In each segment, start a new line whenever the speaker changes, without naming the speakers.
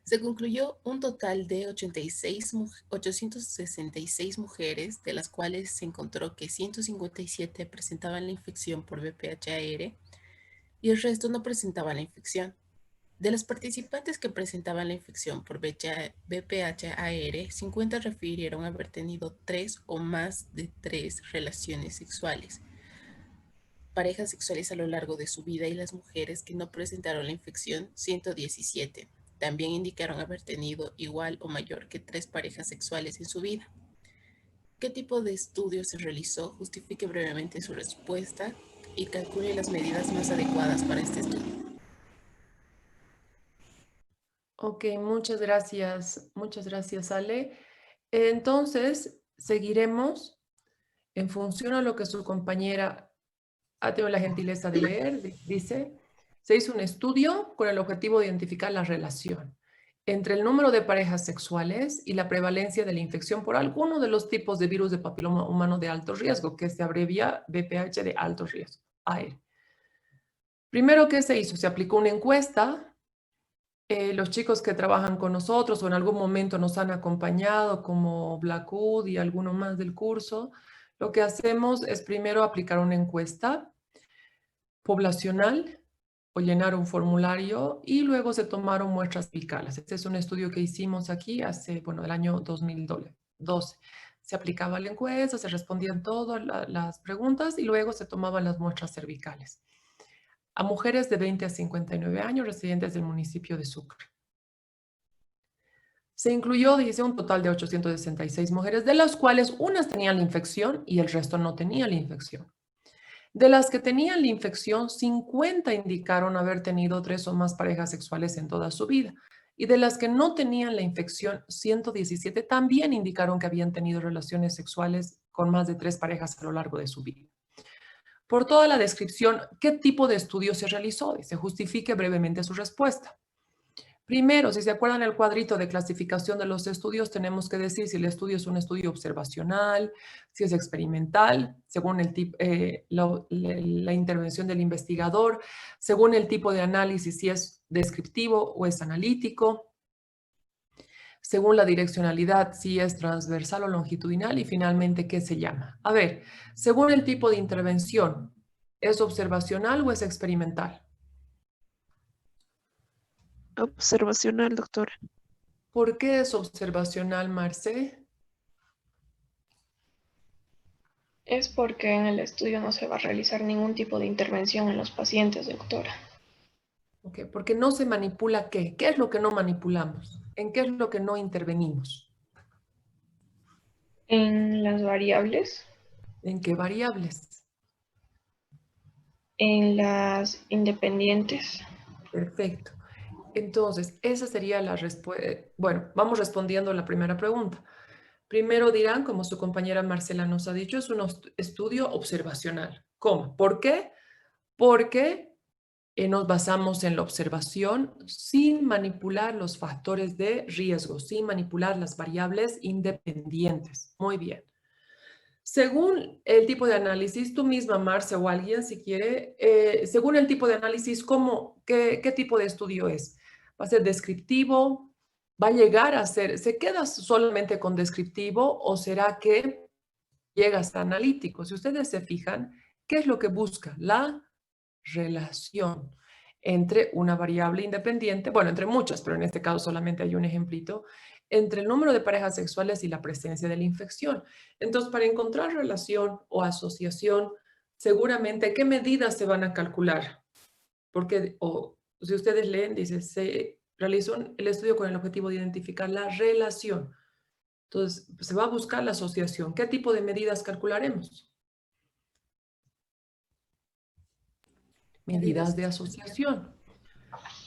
Se concluyó un total de 866 mujeres, de las cuales se encontró que 157 presentaban la infección por VPH-AR y el resto no presentaban la infección. De las participantes que presentaban la infección por VPH-AR, 50 refirieron haber tenido 3 o más de 3 relaciones sexuales, parejas sexuales a lo largo de su vida, y las mujeres que no presentaron la infección, 117. También indicaron haber tenido igual o mayor que 3 parejas sexuales en su vida. ¿Qué tipo de estudio se realizó? Justifique brevemente su respuesta y calcule las medidas más adecuadas para este estudio.
Ok, muchas gracias, Ale. Entonces, seguiremos en función a lo que su compañera ha tenido la gentileza de leer. Dice, se hizo un estudio con el objetivo de identificar la relación entre el número de parejas sexuales y la prevalencia de la infección por alguno de los tipos de virus de papiloma humano de alto riesgo, que se abrevia VPH de alto riesgo. AR. Primero, ¿qué se hizo? Se aplicó una encuesta. Los chicos que trabajan con nosotros o en algún momento nos han acompañado, como Blackwood y alguno más del curso, lo que hacemos es primero aplicar una encuesta poblacional o llenar un formulario y luego se tomaron muestras fecales. Este es un estudio que hicimos aquí hace, bueno, el año 2012. Se aplicaba la encuesta, se respondían todas las preguntas y luego se tomaban las muestras cervicales a mujeres de 20 a 59 años residentes del municipio de Sucre. Se incluyó, dice, un total de 866 mujeres, de las cuales unas tenían la infección y el resto no tenía la infección. De las que tenían la infección, 50 indicaron haber tenido 3 o más parejas sexuales en toda su vida. Y de las que no tenían la infección, 117 también indicaron que habían tenido relaciones sexuales con más de 3 parejas a lo largo de su vida. Por toda la descripción, ¿qué tipo de estudio se realizó? Dice, justifique brevemente su respuesta. Primero, si se acuerdan el cuadrito de clasificación de los estudios, tenemos que decir si el estudio es un estudio observacional, si es experimental, según la intervención del investigador, según el tipo de análisis, si es descriptivo o es analítico, según la direccionalidad, si es transversal o longitudinal, y finalmente, ¿qué se llama? A ver, según el tipo de intervención, ¿es observacional o es experimental?
Observacional, doctora.
¿Por qué es observacional, Marce?
Es porque en el estudio no se va a realizar ningún tipo de intervención en los pacientes, doctora.
Okay, porque no se manipula qué. ¿Qué es lo que no manipulamos? ¿En qué es lo que no intervenimos?
En las variables,
¿En qué variables?
en las independientes.
Perfecto. Entonces, esa sería la respuesta. Bueno, vamos respondiendo a la primera pregunta. Primero dirán, como su compañera Marcela nos ha dicho, es un estudio observacional. ¿Cómo? ¿Por qué? Porque nos basamos en la observación sin manipular los factores de riesgo, sin manipular las variables independientes. Muy bien. Según el tipo de análisis, tú misma, Marce, o alguien, si quiere, según el tipo de análisis, qué tipo de estudio es? ¿Va a ser descriptivo? ¿Va a llegar a ser, se queda solamente con descriptivo o será que llega hasta analítico? Si ustedes se fijan, ¿qué es lo que busca? La relación entre una variable independiente, bueno, entre muchas, pero en este caso solamente hay un ejemplito, entre el número de parejas sexuales y la presencia de la infección. Entonces, para encontrar relación o asociación, seguramente, ¿qué medidas se van a calcular? Porque, o si ustedes leen, dice, se realizó el estudio con el objetivo de identificar la relación. Entonces, se va a buscar la asociación. ¿Qué tipo de medidas calcularemos? Medidas de asociación.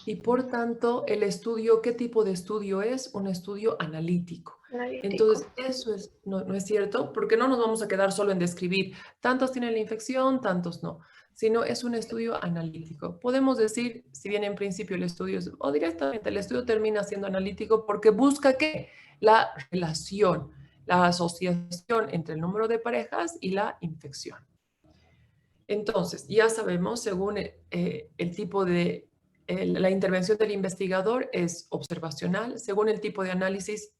Y por tanto, el estudio, ¿qué tipo de estudio es? Un estudio analítico.
Analítico.
Entonces, eso no es cierto, porque no nos vamos a quedar solo en describir, tantos tienen la infección, tantos no, sino es un estudio analítico. Podemos decir, si bien en principio el estudio es, o directamente el estudio termina siendo analítico porque busca ¿qué? La relación, la asociación entre el número de parejas y la infección. Entonces, ya sabemos, según el tipo de la intervención del investigador es observacional, según el tipo de análisis,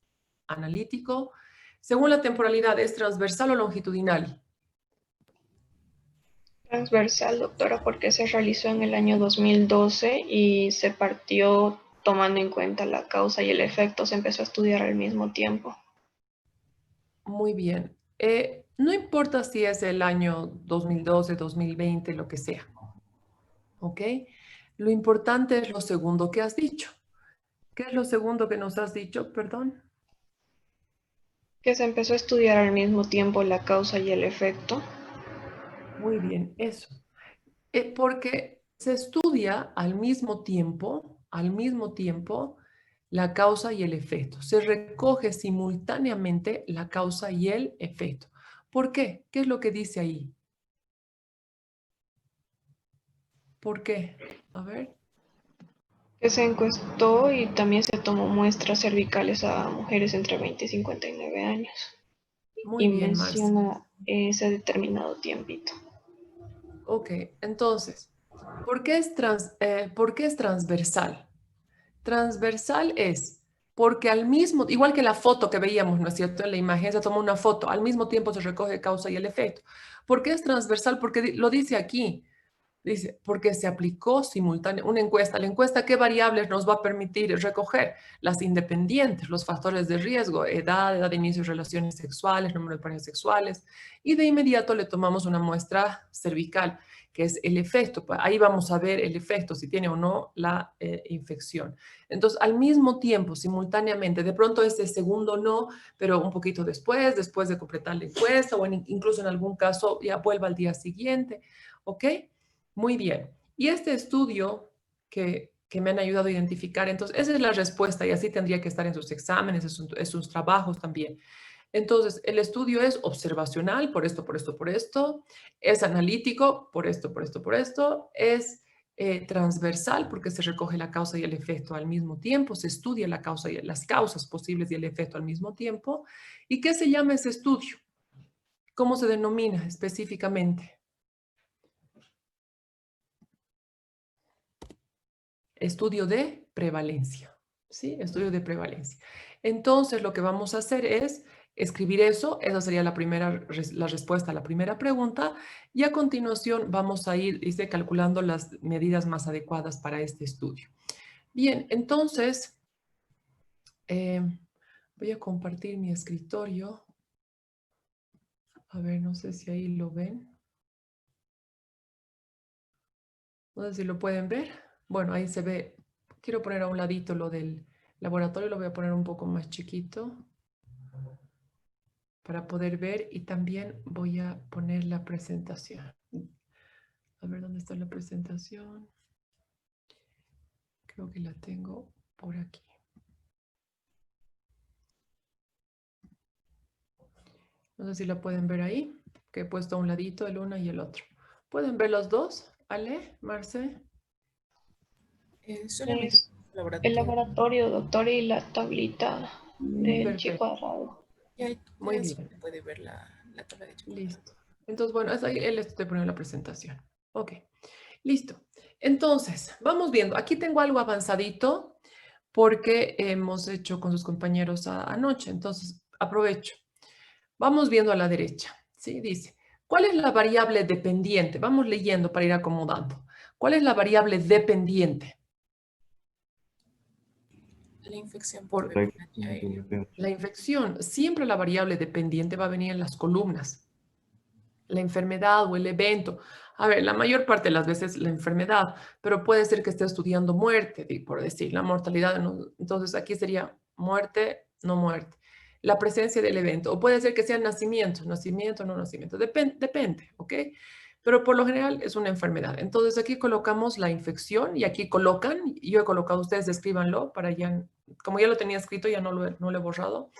analítico, según la temporalidad, ¿es transversal o longitudinal?
Transversal, doctora, porque se realizó en el año 2012 y se partió tomando en cuenta la causa y el efecto, se empezó a estudiar al mismo tiempo.
Muy bien. No importa si es el año 2012, 2020, lo que sea. ¿Ok? Lo importante es lo segundo que has dicho. ¿Qué es lo segundo que nos has dicho? Perdón.
Que se empezó a estudiar al mismo tiempo la causa y el efecto.
Muy bien, eso. Porque se estudia al mismo tiempo, la causa y el efecto. Se recoge simultáneamente la causa y el efecto. ¿Por qué? ¿Qué es lo que dice ahí? ¿Por qué? A ver.
Que se encuestó y también se tomó muestras cervicales a mujeres entre 20 y 59 años.
Muy
Y
bien, Marce.
menciona ese determinado tiempito.
Ok, entonces, ¿por qué es transversal? Transversal es porque igual que la foto que veíamos, ¿no es cierto? En la imagen se toma una foto, al mismo tiempo se recoge causa y el efecto. ¿Por qué es transversal? Porque lo dice aquí. Dice, porque se aplicó simultáneo una encuesta. La encuesta, ¿qué variables nos va a permitir recoger? Las independientes, los factores de riesgo, edad de inicio de relaciones sexuales, número de parejas sexuales, y de inmediato le tomamos una muestra cervical, que es el efecto. Ahí vamos a ver el efecto, si tiene o no la infección. Entonces, al mismo tiempo, simultáneamente, de pronto ese segundo no, pero un poquito después de completar la encuesta, o incluso en algún caso ya vuelva al día siguiente, ¿ok? Muy bien. Y este estudio que me han ayudado a identificar, entonces, esa es la respuesta y así tendría que estar en sus exámenes, en sus trabajos también. Entonces, el estudio es observacional, por esto, por esto, por esto, es analítico, por esto, por esto, por esto, es transversal porque se recoge la causa y el efecto al mismo tiempo, se estudia la causa y las causas posibles y el efecto al mismo tiempo. ¿Y qué se llama ese estudio? ¿Cómo se denomina específicamente? Estudio de prevalencia, ¿sí? Estudio de prevalencia. Entonces, lo que vamos a hacer es escribir eso. Esa sería la respuesta a la primera pregunta. Y a continuación vamos a ir, calculando las medidas más adecuadas para este estudio. Bien, entonces, voy a compartir mi escritorio. A ver, no sé si ahí lo ven. No sé si lo pueden ver. Bueno, ahí se ve. Quiero poner a un ladito lo del laboratorio, lo voy a poner un poco más chiquito para poder ver, y también voy a poner la presentación. A ver, ¿dónde está la presentación? Creo que la tengo por aquí. No sé si la pueden ver ahí, que he puesto a un ladito el uno y el otro. ¿Pueden ver los dos? Ale, Marce.
Solamente
Es el
laboratorio.
laboratorio, doctor, y la tablita del
Perfecto.
chico arrado.
Ya
Muy bien.
se puede ver la tabla de chocolate.
Listo. Entonces, bueno, ahí él estoy poniendo la presentación. Ok. Listo. Entonces, vamos viendo. Aquí tengo algo avanzadito porque hemos hecho con sus compañeros anoche. Entonces, aprovecho. Vamos viendo a la derecha. ¿Sí? Dice, ¿cuál es la variable dependiente? Vamos leyendo para ir acomodando. ¿Cuál es la variable dependiente?
La infección por
Por
VPH.
la infección. Siempre la variable dependiente va a venir en las columnas. La enfermedad o el evento. A ver, la mayor parte de las veces la enfermedad, pero puede ser que esté estudiando muerte, por decir, la mortalidad. Entonces aquí sería muerte, no muerte. La presencia del evento. O puede ser que sea nacimiento, nacimiento, no nacimiento. Depende, ¿ok? Pero por lo general es una enfermedad. Entonces aquí colocamos la infección y aquí colocan, yo he colocado, ustedes escríbanlo para ya, como ya lo tenía escrito, ya no lo he borrado.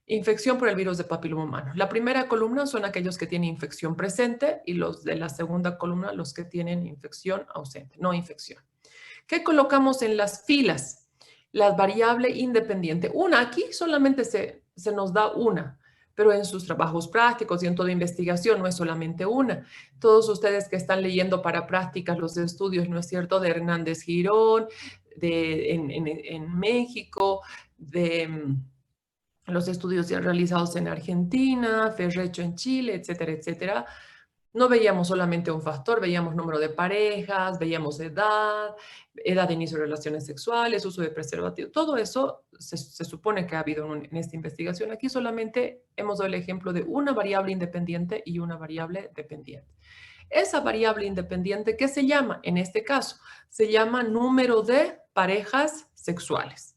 Infección por el virus de papiloma humano. La primera columna son aquellos que tienen infección presente y los de la segunda columna los que tienen infección ausente, no infección. ¿Qué colocamos en las filas? La variable independiente. Una, aquí solamente se nos da una, pero en sus trabajos prácticos y en toda investigación no es solamente una. Todos ustedes que están leyendo para prácticas los estudios, ¿no es cierto?, de Hernández Girón, en México, de los estudios ya realizados en Argentina, Ferrecho en Chile, etcétera, etcétera. No veíamos solamente un factor, veíamos número de parejas, veíamos edad de inicio de relaciones sexuales, uso de preservativo. Todo eso se supone que ha habido en esta investigación. Aquí solamente hemos dado el ejemplo de una variable independiente y una variable dependiente. Esa variable independiente, ¿qué se llama? En este caso, se llama número de parejas sexuales.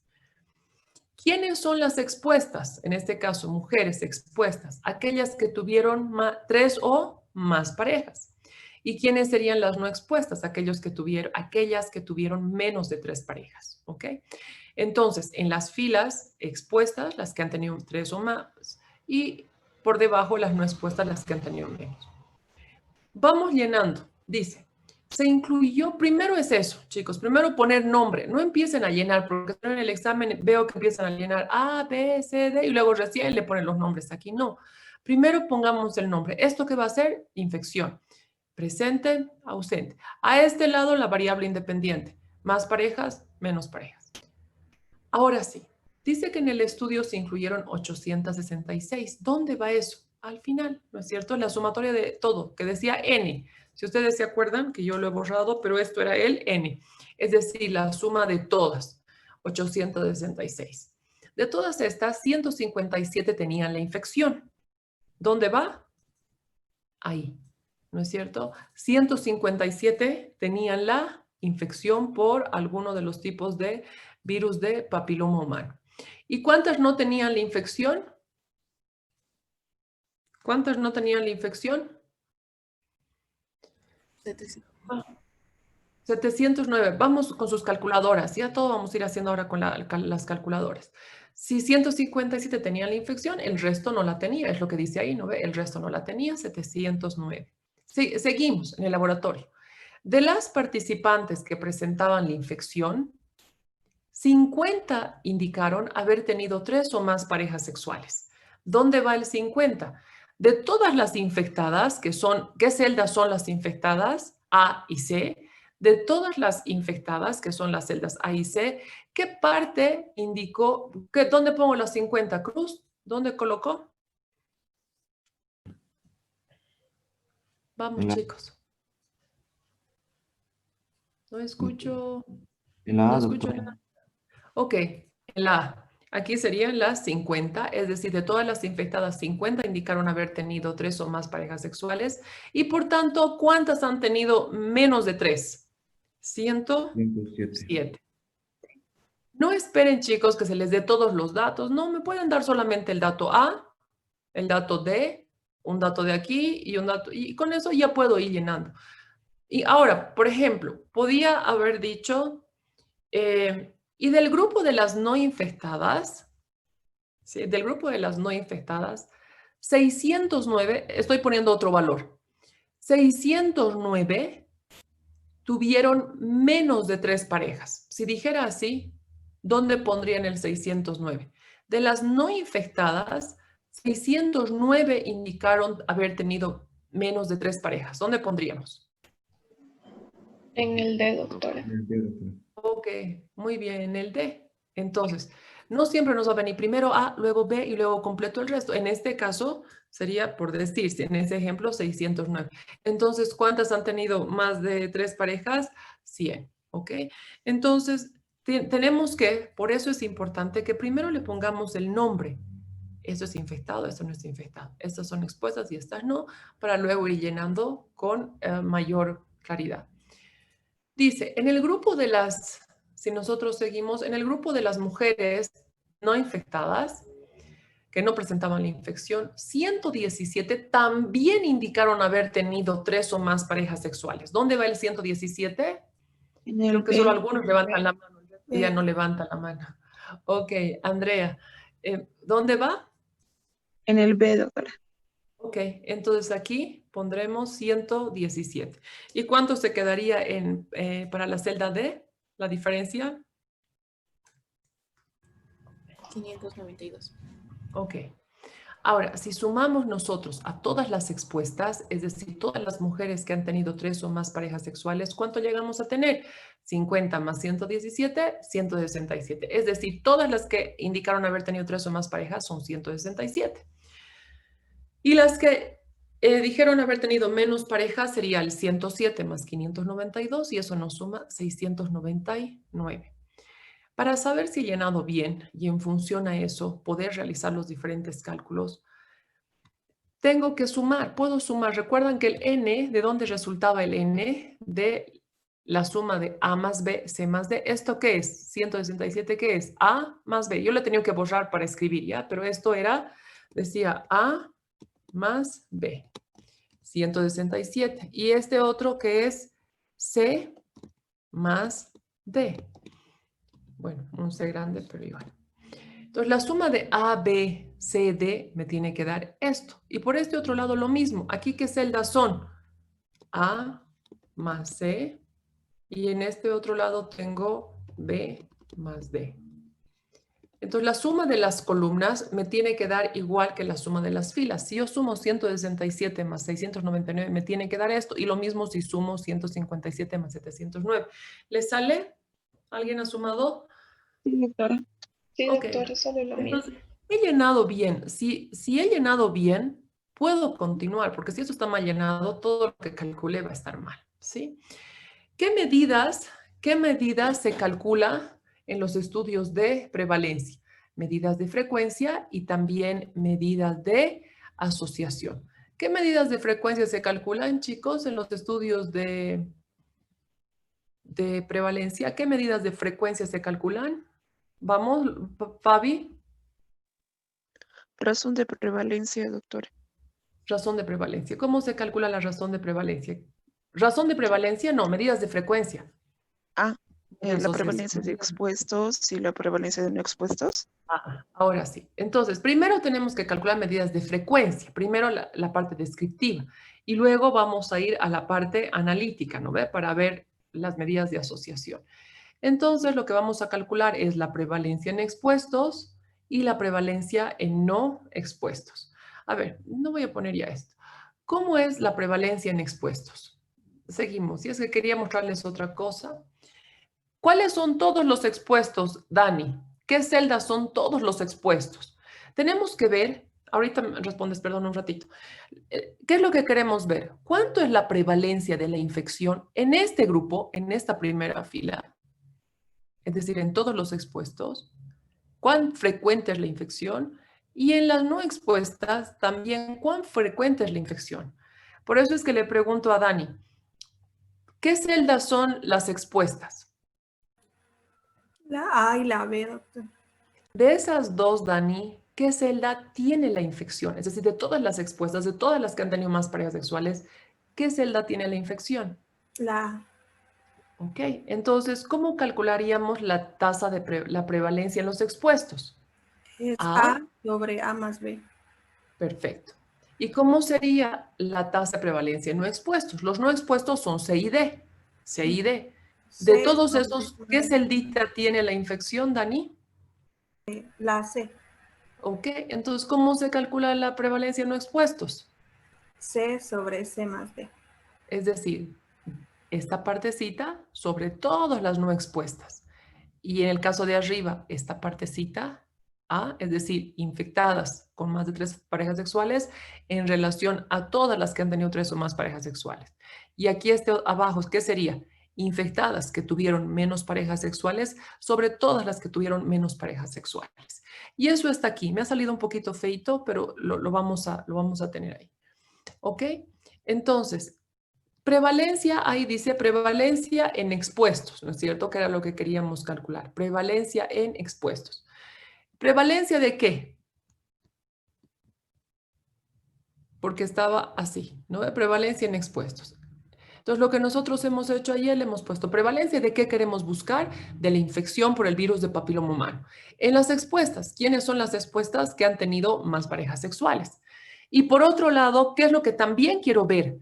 ¿Quiénes son las expuestas? En este caso, mujeres expuestas, aquellas que tuvieron 3 o más parejas. ¿Y quiénes serían las no expuestas? Aquellas que tuvieron menos de 3 parejas. ¿Ok? Entonces, en las filas expuestas, las que han tenido 3 o más, y por debajo las no expuestas, las que han tenido menos. Vamos llenando. Dice, se incluyó, primero es eso, chicos, primero poner nombre. No empiecen a llenar, porque en el examen veo que empiezan a llenar A, B, C, D, y luego recién le ponen los nombres aquí. No, primero pongamos el nombre. ¿Esto qué va a ser? Infección. Presente, ausente. A este lado la variable independiente. Más parejas, menos parejas. Ahora sí, dice que en el estudio se incluyeron 866. ¿Dónde va eso? Al final, ¿no es cierto? La sumatoria de todo, que decía N. Si ustedes se acuerdan, que yo lo he borrado, pero esto era el N. Es decir, la suma de todas, 866. De todas estas, 157 tenían la infección. ¿Dónde va? Ahí, ¿no es cierto? 157 tenían la infección por alguno de los tipos de virus de papiloma humano. ¿Y cuántas no tenían la infección? ¿Cuántas no tenían la infección? 709. Vamos con sus calculadoras. Ya todo vamos a ir haciendo ahora con las calculadoras. Si 157 tenían la infección, el resto no la tenía. Es lo que dice ahí, ¿no ve? El resto no la tenía, 709. Sí, seguimos en el laboratorio. De las participantes que presentaban la infección, 50 indicaron haber tenido 3 o más parejas sexuales. ¿Dónde va el 50? De todas las infectadas, ¿qué celdas son las infectadas? A y C. De todas las infectadas, que son las celdas A y C, ¿qué parte indicó? ¿Dónde pongo las 50? ¿Cruz? ¿Dónde colocó? Vamos, chicos. No escucho.
En la A,
No escucho
doctora.
nada. Ok, en la A. Aquí serían las 50, es decir, de todas las infectadas, 50 indicaron haber tenido 3 o más parejas sexuales. Y por tanto, ¿cuántas han tenido menos de 3? 107. No esperen, chicos, que se les dé todos los datos. No, me pueden dar solamente el dato A, el dato D, un dato de aquí y un dato. Y con eso ya puedo ir llenando. Y ahora, por ejemplo, podía haber dicho... y del grupo de las no infectadas, ¿sí? Del grupo de las no infectadas, 609, estoy poniendo otro valor, 609 tuvieron menos de 3 parejas. Si dijera así, ¿dónde pondrían el 609? De las no infectadas, 609 indicaron haber tenido menos de 3 parejas. ¿Dónde pondríamos?
En el D, doctora.
Ok, muy bien, en el D. Entonces, no siempre nos va a venir primero A, luego B y luego completo el resto. En este caso, sería por decirse, en ese ejemplo, 609. Entonces, ¿cuántas han tenido más de 3 parejas? 100, ¿ok? Entonces, tenemos que, por eso es importante que primero le pongamos el nombre. Esto es infectado, esto no es infectado. Estas son expuestas y estas no, para luego ir llenando con mayor claridad. Dice, en el grupo de las, si nosotros seguimos, en el grupo de las mujeres no infectadas, que no presentaban la infección, 117 también indicaron haber tenido 3 o más parejas sexuales. ¿Dónde va el 117?
En el
Creo que
B.
solo algunos levantan la mano, ya no levantan la mano. Ok, Andrea, ¿dónde va?
En el B, doctora.
Ok, entonces aquí pondremos 117. ¿Y cuánto se quedaría para la celda D? ¿La diferencia?
592.
Ok. Ahora, si sumamos nosotros a todas las expuestas, es decir, todas las mujeres que han tenido 3 o más parejas sexuales, ¿cuánto llegamos a tener? 50 más 117, 167. Es decir, todas las que indicaron haber tenido 3 o más parejas son 167. Y las que dijeron haber tenido menos parejas sería el 107 más 592 y eso nos suma 699. Para saber si he llenado bien y en función a eso poder realizar los diferentes cálculos, tengo que sumar. Puedo sumar. Recuerdan que el n, ¿de dónde resultaba el n? De la suma de a más b, c más d. ¿Esto qué es? 167, ¿qué es? A más b. Yo lo he tenido que borrar para escribir, ¿ya? Pero esto era, decía a más b. 167. Y este otro que es c más d. Bueno, un c grande, pero igual. Entonces, la suma de A, B, C, D me tiene que dar esto. Y por este otro lado lo mismo. Aquí, ¿qué celdas son? A más C. Y en este otro lado tengo B más D. Entonces, la suma de las columnas me tiene que dar igual que la suma de las filas. Si yo sumo 167 más 699, me tiene que dar esto. Y lo mismo si sumo 157 más 709. ¿Le sale? ¿Alguien ha sumado?
Sí, doctora.
Sí,
Ok.
doctora, sale lo mismo.
Entonces, he llenado bien. Si he llenado bien, puedo continuar, porque si esto está mal llenado, todo lo que calcule va a estar mal, ¿sí? ¿Qué medidas se calcula en los estudios de prevalencia? Medidas de frecuencia y también medidas de asociación. ¿Qué medidas de frecuencia se calculan, chicos, en los estudios de prevalencia? ¿Qué medidas de frecuencia se calculan? Vamos, Fabi.
Razón de prevalencia, doctora.
Razón de prevalencia. ¿Cómo se calcula la razón de prevalencia? Razón de prevalencia, no, medidas de frecuencia.
Ah,
De
la prevalencia de
asociación.
expuestos y la prevalencia de no expuestos.
Ahora sí. Entonces, primero tenemos que calcular medidas de frecuencia. Primero la parte descriptiva. Y luego vamos a ir a la parte analítica, ¿no ve? Para ver las medidas de asociación. Entonces, lo que vamos a calcular es la prevalencia en expuestos y la prevalencia en no expuestos. A ver, no voy a poner ya esto. ¿Cómo es la prevalencia en expuestos? Seguimos. Y es que quería mostrarles otra cosa. ¿Cuáles son todos los expuestos, Dani? ¿Qué celdas son todos los expuestos? Tenemos que ver, ahorita me respondes, perdón, un ratito. ¿Qué es lo que queremos ver? ¿Cuánto es la prevalencia de la infección en este grupo, en esta primera fila? Es decir, en todos los expuestos. ¿Cuán frecuente es la infección? Y en las no expuestas también, ¿cuán frecuente es la infección? Por eso es que le pregunto a Dani, ¿qué celdas son las expuestas?
La A y la B, doctor.
De esas dos, Dani, ¿qué celda tiene la infección? Es decir, de todas las expuestas, de todas las que han tenido más parejas sexuales, ¿qué celda tiene la infección?
La A.
Ok, entonces, ¿cómo calcularíamos la tasa de la prevalencia en los expuestos?
Es
A.
A sobre A más B.
Perfecto. ¿Y cómo sería la tasa de prevalencia en no expuestos? Los no expuestos son C y D. C y D. De
C
todos
sobre
esos, ¿qué celdita tiene la infección, Dani?
la C.
Ok, entonces, ¿cómo se calcula la prevalencia en no expuestos?
C sobre C más D.
Es decir, esta partecita sobre todas las no expuestas. Y en el caso de arriba, esta partecita A, es decir, infectadas con más de 3 parejas sexuales en relación a todas las que han tenido 3 o más parejas sexuales. Y aquí este abajo, ¿qué sería? Infectadas que tuvieron menos parejas sexuales sobre todas las que tuvieron menos parejas sexuales. Y eso está aquí. Me ha salido un poquito feito, pero lo vamos a tener ahí. ¿Ok? Entonces, prevalencia, ahí dice prevalencia en expuestos, ¿no es cierto? Que era lo que queríamos calcular. Prevalencia en expuestos. ¿Prevalencia de qué? Porque estaba así, ¿no? Prevalencia en expuestos. Entonces, lo que nosotros hemos hecho ayer, le hemos puesto prevalencia de qué queremos buscar, de la infección por el virus de papiloma humano. En las expuestas, ¿quiénes son las expuestas que han tenido más parejas sexuales? Y por otro lado, ¿qué es lo que también quiero ver?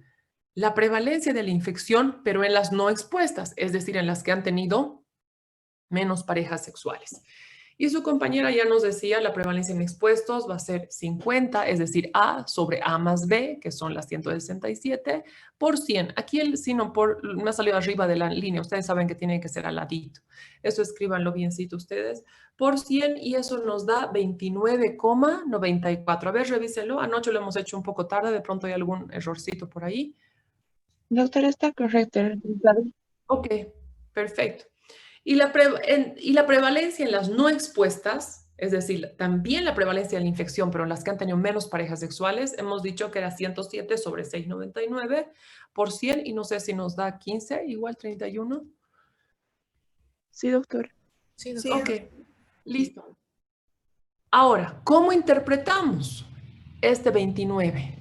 La prevalencia de la infección, pero en las no expuestas, es decir, en las que han tenido menos parejas sexuales. Y su compañera ya nos decía, la prevalencia en expuestos va a ser 50, es decir, A sobre A más B, que son las 167, por 100. Aquí el signo por me ha salido arriba de la línea. Ustedes saben que tiene que ser al ladito. Eso escríbanlo biencito ustedes. Por 100 y eso nos da 29,94. A ver, revísenlo. Anoche lo hemos hecho un poco tarde. De pronto hay algún errorcito por ahí.
Doctora, está correcto.
Ok, perfecto. Y la prevalencia en las no expuestas, es decir, también la prevalencia de la infección, pero en las que han tenido menos parejas sexuales, hemos dicho que era 107 sobre 699 por 100 y no sé si nos da 15, igual 31.
Sí, doctora.
Sí,
Sí.
doctora.
Ok, listo. Ahora, ¿cómo interpretamos este 29?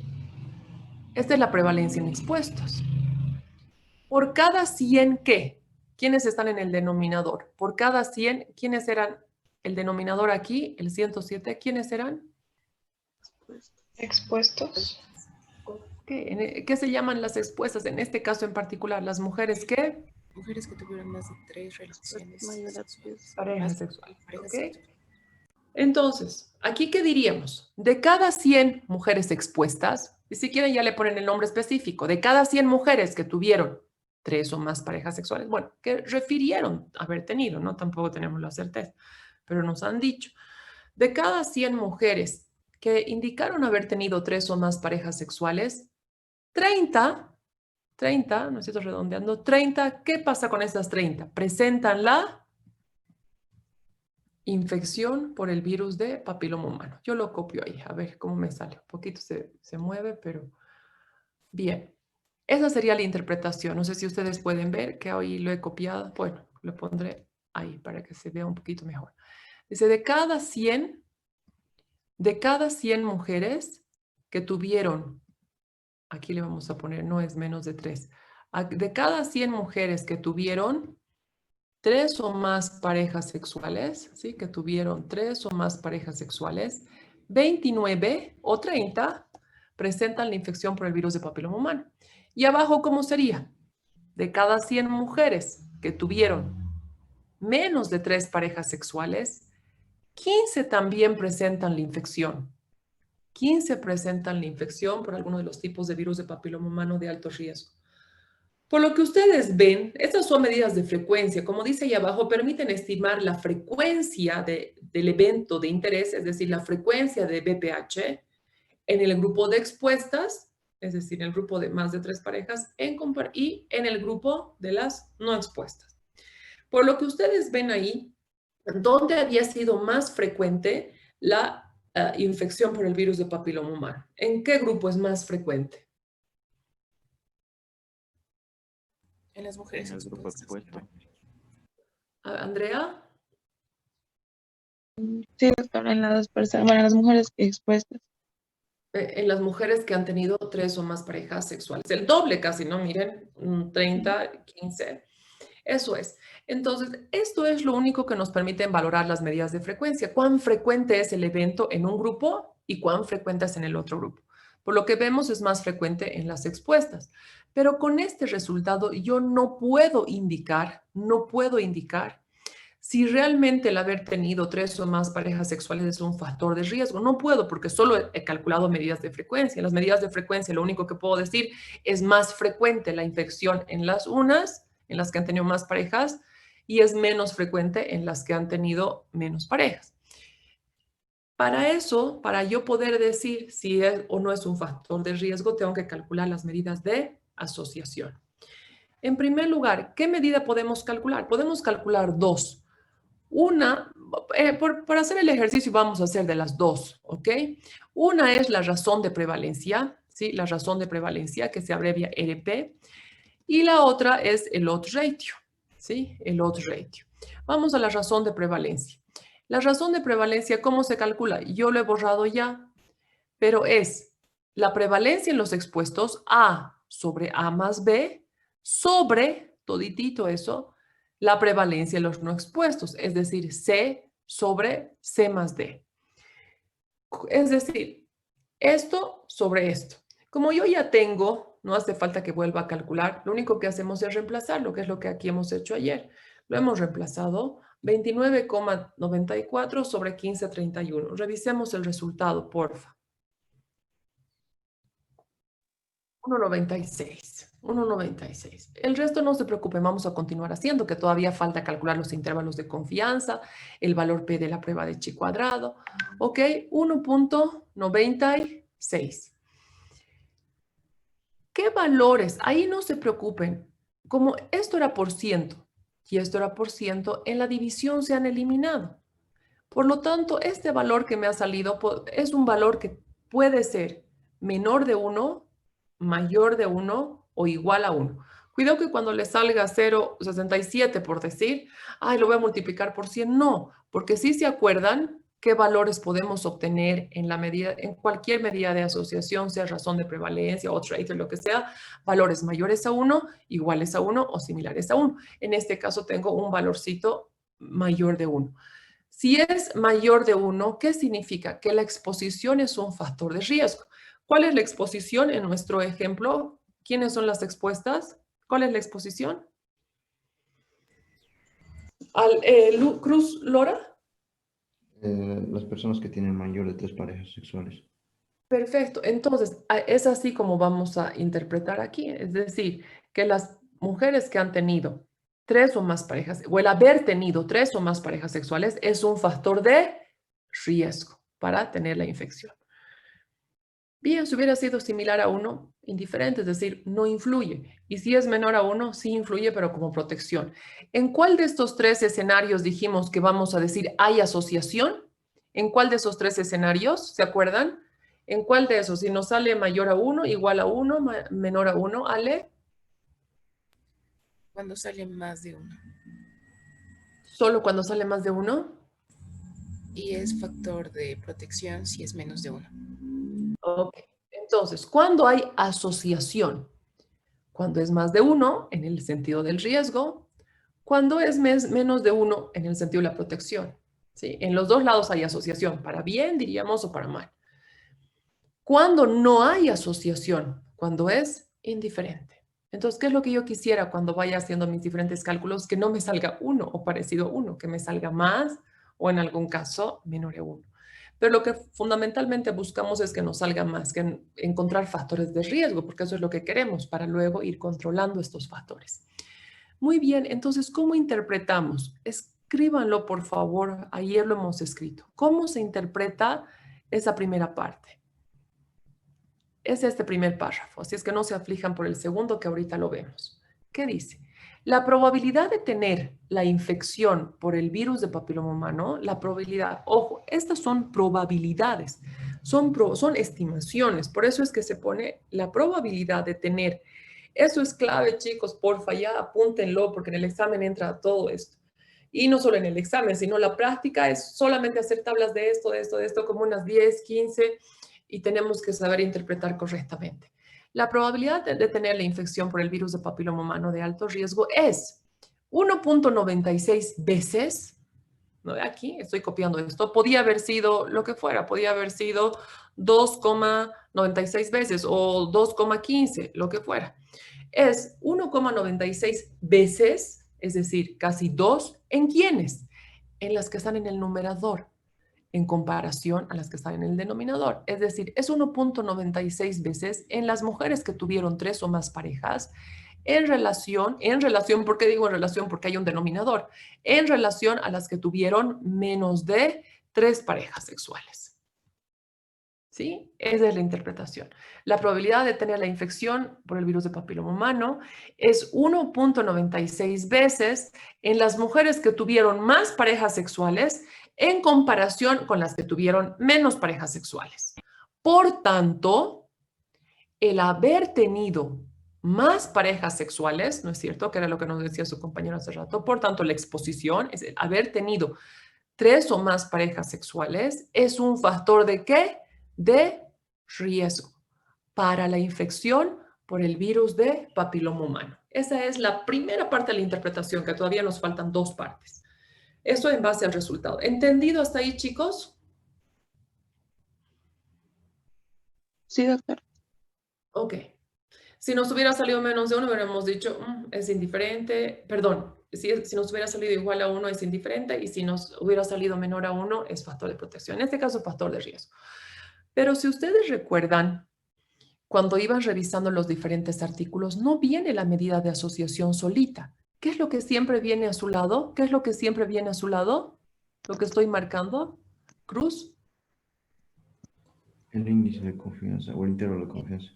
Esta es la prevalencia en expuestos. Por cada 100, ¿qué? ¿Quiénes están en el denominador? Por cada 100, ¿quiénes eran el denominador aquí? El 107, ¿quiénes eran?
Expuestos.
¿Qué se llaman las expuestas? En este caso en particular, las mujeres, ¿qué?
Mujeres que tuvieron más de 3 relaciones sexuales.
Parejas
Más
sexuales.
parejas
¿Ok?
sexuales.
Entonces, ¿aquí qué diríamos? De cada 100 mujeres expuestas, y si quieren ya le ponen el nombre específico, de cada 100 mujeres que tuvieron 3 o más parejas sexuales, bueno, que refirieron haber tenido, ¿no? Tampoco tenemos la certeza, pero nos han dicho, de cada 100 mujeres que indicaron haber tenido 3 o más parejas sexuales, 30, no estoy redondeando, 30, ¿qué pasa con esas 30? Presentan la infección por el virus de papiloma humano. Yo lo copio ahí, a ver cómo me sale. Un poquito se mueve, pero bien. Esa sería la interpretación. No sé si ustedes pueden ver que hoy lo he copiado. Bueno, lo pondré ahí para que se vea un poquito mejor. Dice, de cada 100 mujeres que tuvieron, aquí le vamos a poner, no es menos de 3, de cada 100 mujeres que tuvieron 3 o más parejas sexuales, ¿sí? Que tuvieron 3 o más parejas sexuales, 29 o 30 presentan la infección por el virus de papiloma humano. Y abajo, ¿cómo sería? De cada 100 mujeres que tuvieron menos de 3 parejas sexuales, 15 también presentan la infección. 15 presentan la infección por alguno de los tipos de virus de papiloma humano de alto riesgo. Por lo que ustedes ven, estas son medidas de frecuencia. Como dice ahí abajo, permiten estimar la frecuencia del evento de interés, es decir, la frecuencia de BPH en el grupo de expuestas, es decir, en el grupo de más de 3 parejas, y en el grupo de las no expuestas. Por lo que ustedes ven ahí, ¿dónde había sido más frecuente la infección por el virus de papiloma humano? ¿En qué grupo es más frecuente?
En las mujeres
En el grupo
expuestas.
Andrea.
Sí, doctora, en las personas, bueno, en las mujeres expuestas.
En las mujeres que han tenido 3 o más parejas sexuales. El doble casi, ¿no? Miren, 30, 15. Eso es. Entonces, esto es lo único que nos permite valorar las medidas de frecuencia. ¿Cuán frecuente es el evento en un grupo y cuán frecuente es en el otro grupo? Por lo que vemos es más frecuente en las expuestas. Pero con este resultado yo no puedo indicar si realmente el haber tenido 3 o más parejas sexuales es un factor de riesgo. No puedo porque solo he calculado medidas de frecuencia. En las medidas de frecuencia lo único que puedo decir es más frecuente la infección en las unas, en las que han tenido más parejas, y es menos frecuente en las que han tenido menos parejas. Para eso, para yo poder decir si es o no es un factor de riesgo, tengo que calcular las medidas de asociación. En primer lugar, ¿qué medida podemos calcular? Podemos calcular 2. Una, por hacer el ejercicio vamos a hacer de las 2, ¿ok? Una es la razón de prevalencia, ¿sí? La razón de prevalencia que se abrevia RP. Y la otra es el odds ratio, ¿sí? El odds ratio. Vamos a la razón de prevalencia. La razón de prevalencia, ¿cómo se calcula? Yo lo he borrado ya, pero es la prevalencia en los expuestos A sobre A más B sobre, toditito eso, la prevalencia en los no expuestos, es decir, C sobre C más D. Es decir, esto sobre esto. Como yo ya tengo, no hace falta que vuelva a calcular, lo único que hacemos es reemplazar lo que es lo que aquí hemos hecho ayer. Lo hemos reemplazado 29,94 sobre 15,31. Revisemos el resultado, porfa. 1,96. 1,96. El resto no se preocupen, vamos a continuar haciendo, que todavía falta calcular los intervalos de confianza, el valor P de la prueba de chi cuadrado. Ok, 1,96. ¿Qué valores? Ahí no se preocupen. Como esto era por ciento y esto era por ciento, en la división se han eliminado. Por lo tanto, este valor que me ha salido es un valor que puede ser menor de 1, mayor de 1 o igual a 1. Cuidado que cuando le salga 0,67 por decir, ay, lo voy a multiplicar por 100. No, porque si se acuerdan qué valores podemos obtener en cualquier medida de asociación, sea razón de prevalencia o trade o lo que sea, valores mayores a 1, iguales a 1 o similares a 1. En este caso tengo un valorcito mayor de 1. Si es mayor de 1, ¿qué significa? Que la exposición es un factor de riesgo. ¿Cuál es la exposición en nuestro ejemplo? ¿Quiénes son las expuestas? ¿Cuál es la exposición? Cruz Lora.
Las personas que tienen mayor de 3 parejas sexuales.
Perfecto. Entonces, es así como vamos a interpretar aquí. Es decir, que las mujeres que han tenido 3 o más parejas, o el haber tenido 3 o más parejas sexuales, es un factor de riesgo para tener la infección. Bien, si hubiera sido similar a 1, indiferente, es decir, no influye. Y si es menor a 1, sí influye, pero como protección. ¿En cuál de estos 3 escenarios dijimos que vamos a decir hay asociación? ¿En cuál de esos 3 escenarios? ¿Se acuerdan? ¿En cuál de esos? Si nos sale mayor a 1, igual a 1, menor a 1, Ale.
Cuando sale más de uno.
¿Solo cuando sale más de 1?
Y es factor de protección si es menos de uno.
Ok. Entonces, ¿cuándo hay asociación? Cuando es más de 1 en el sentido del riesgo, cuando es menos de 1 en el sentido de la protección. ¿Sí? En los dos lados hay asociación, para bien, diríamos, o para mal. Cuando no hay asociación, cuando es indiferente. Entonces, ¿qué es lo que yo quisiera cuando vaya haciendo mis diferentes cálculos? Que no me salga 1 o parecido a 1, que me salga más o en algún caso menor a 1. Pero lo que fundamentalmente buscamos es que nos salga más, que encontrar factores de riesgo, porque eso es lo que queremos para luego ir controlando estos factores. Muy bien, entonces, ¿cómo interpretamos? Escríbanlo, por favor. Ayer lo hemos escrito. ¿Cómo se interpreta esa primera parte? Es este primer párrafo, así es que no se aflijan por el segundo que ahorita lo vemos. ¿Qué dice? La probabilidad de tener la infección por el virus de papiloma humano, la probabilidad, ojo, estas son probabilidades, son estimaciones, por eso es que se pone la probabilidad de tener. Eso es clave, chicos, porfa, ya apúntenlo, porque en el examen entra todo esto. Y no solo en el examen, sino la práctica es solamente hacer tablas de esto, como unas 10, 15, y tenemos que saber interpretar correctamente. La probabilidad de tener la infección por el virus de papiloma humano de alto riesgo es 1,96 veces, ¿no? Aquí estoy copiando esto, podía haber sido lo que fuera, podía haber sido 2,96 veces o 2,15, lo que fuera. Es 1,96 veces, es decir, casi 2, ¿en quiénes? En las que están en el numerador, en comparación a las que están en el denominador. Es decir, es 1,96 veces en las mujeres que tuvieron 3 o más parejas, en relación, ¿por qué digo en relación? Porque hay un denominador, en relación a las que tuvieron menos de 3 parejas sexuales. ¿Sí? Esa es la interpretación. La probabilidad de tener la infección por el virus de papiloma humano es 1,96 veces en las mujeres que tuvieron más parejas sexuales en comparación con las que tuvieron menos parejas sexuales. Por tanto, el haber tenido más parejas sexuales, ¿no es cierto? Que era lo que nos decía su compañero hace rato. Por tanto, la exposición es el haber tenido 3 o más parejas sexuales es un factor ¿de qué? De riesgo para la infección por el virus de papiloma humano. Esa es la primera parte de la interpretación, que todavía nos faltan 2 partes. Eso en base al resultado. ¿Entendido hasta ahí, chicos?
Sí, doctor.
Ok. Si nos hubiera salido menos de 1, hubiéramos dicho, es indiferente, perdón, si nos hubiera salido igual a 1 es indiferente y si nos hubiera salido menor a 1 es factor de protección. En este caso, factor de riesgo. Pero si ustedes recuerdan, cuando iban revisando los diferentes artículos, no viene la medida de asociación solita. ¿Qué es lo que siempre viene a su lado? ¿Qué es lo que siempre viene a su lado? Lo que estoy marcando. Cruz.
El índice de confianza o el intervalo de confianza.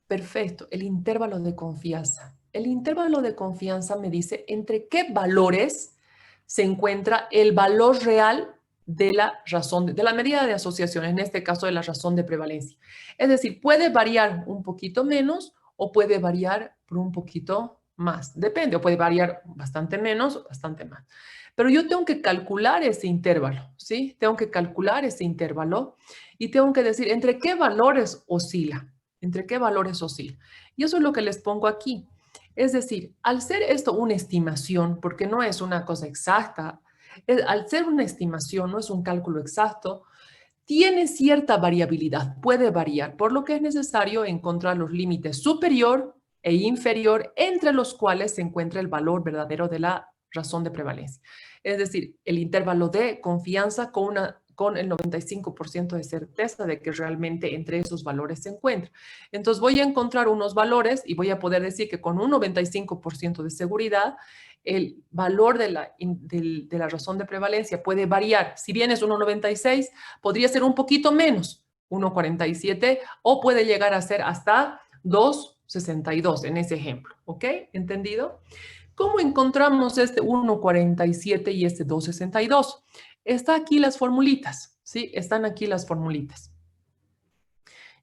Perfecto, el intervalo de confianza. El intervalo de confianza me dice entre qué valores se encuentra el valor real de la razón, de la medida de asociación, en este caso de la razón de prevalencia. Es decir, puede variar un poquito menos o puede variar por un poquito más. Depende, o puede variar bastante menos o bastante más. Pero yo tengo que calcular ese intervalo, ¿sí? Tengo que calcular ese intervalo y tengo que decir entre qué valores oscila. ¿Entre qué valores oscila? Y eso es lo que les pongo aquí. Es decir, al ser esto una estimación, porque no es una cosa exacta, al ser una estimación, no es un cálculo exacto, tiene cierta variabilidad, puede variar, por lo que es necesario encontrar los límites superior e inferior entre los cuales se encuentra el valor verdadero de la razón de prevalencia. Es decir, el intervalo de confianza con el 95% de certeza de que realmente entre esos valores se encuentra. Entonces voy a encontrar unos valores y voy a poder decir que con un 95% de seguridad el valor de la razón de prevalencia puede variar. Si bien es 1,96, podría ser un poquito menos, 1,47, o puede llegar a ser hasta 2,62 en ese ejemplo. ¿Ok? ¿Entendido? ¿Cómo encontramos este 1,47 y este 2,62? Están aquí las formulitas, ¿sí? Están aquí las formulitas.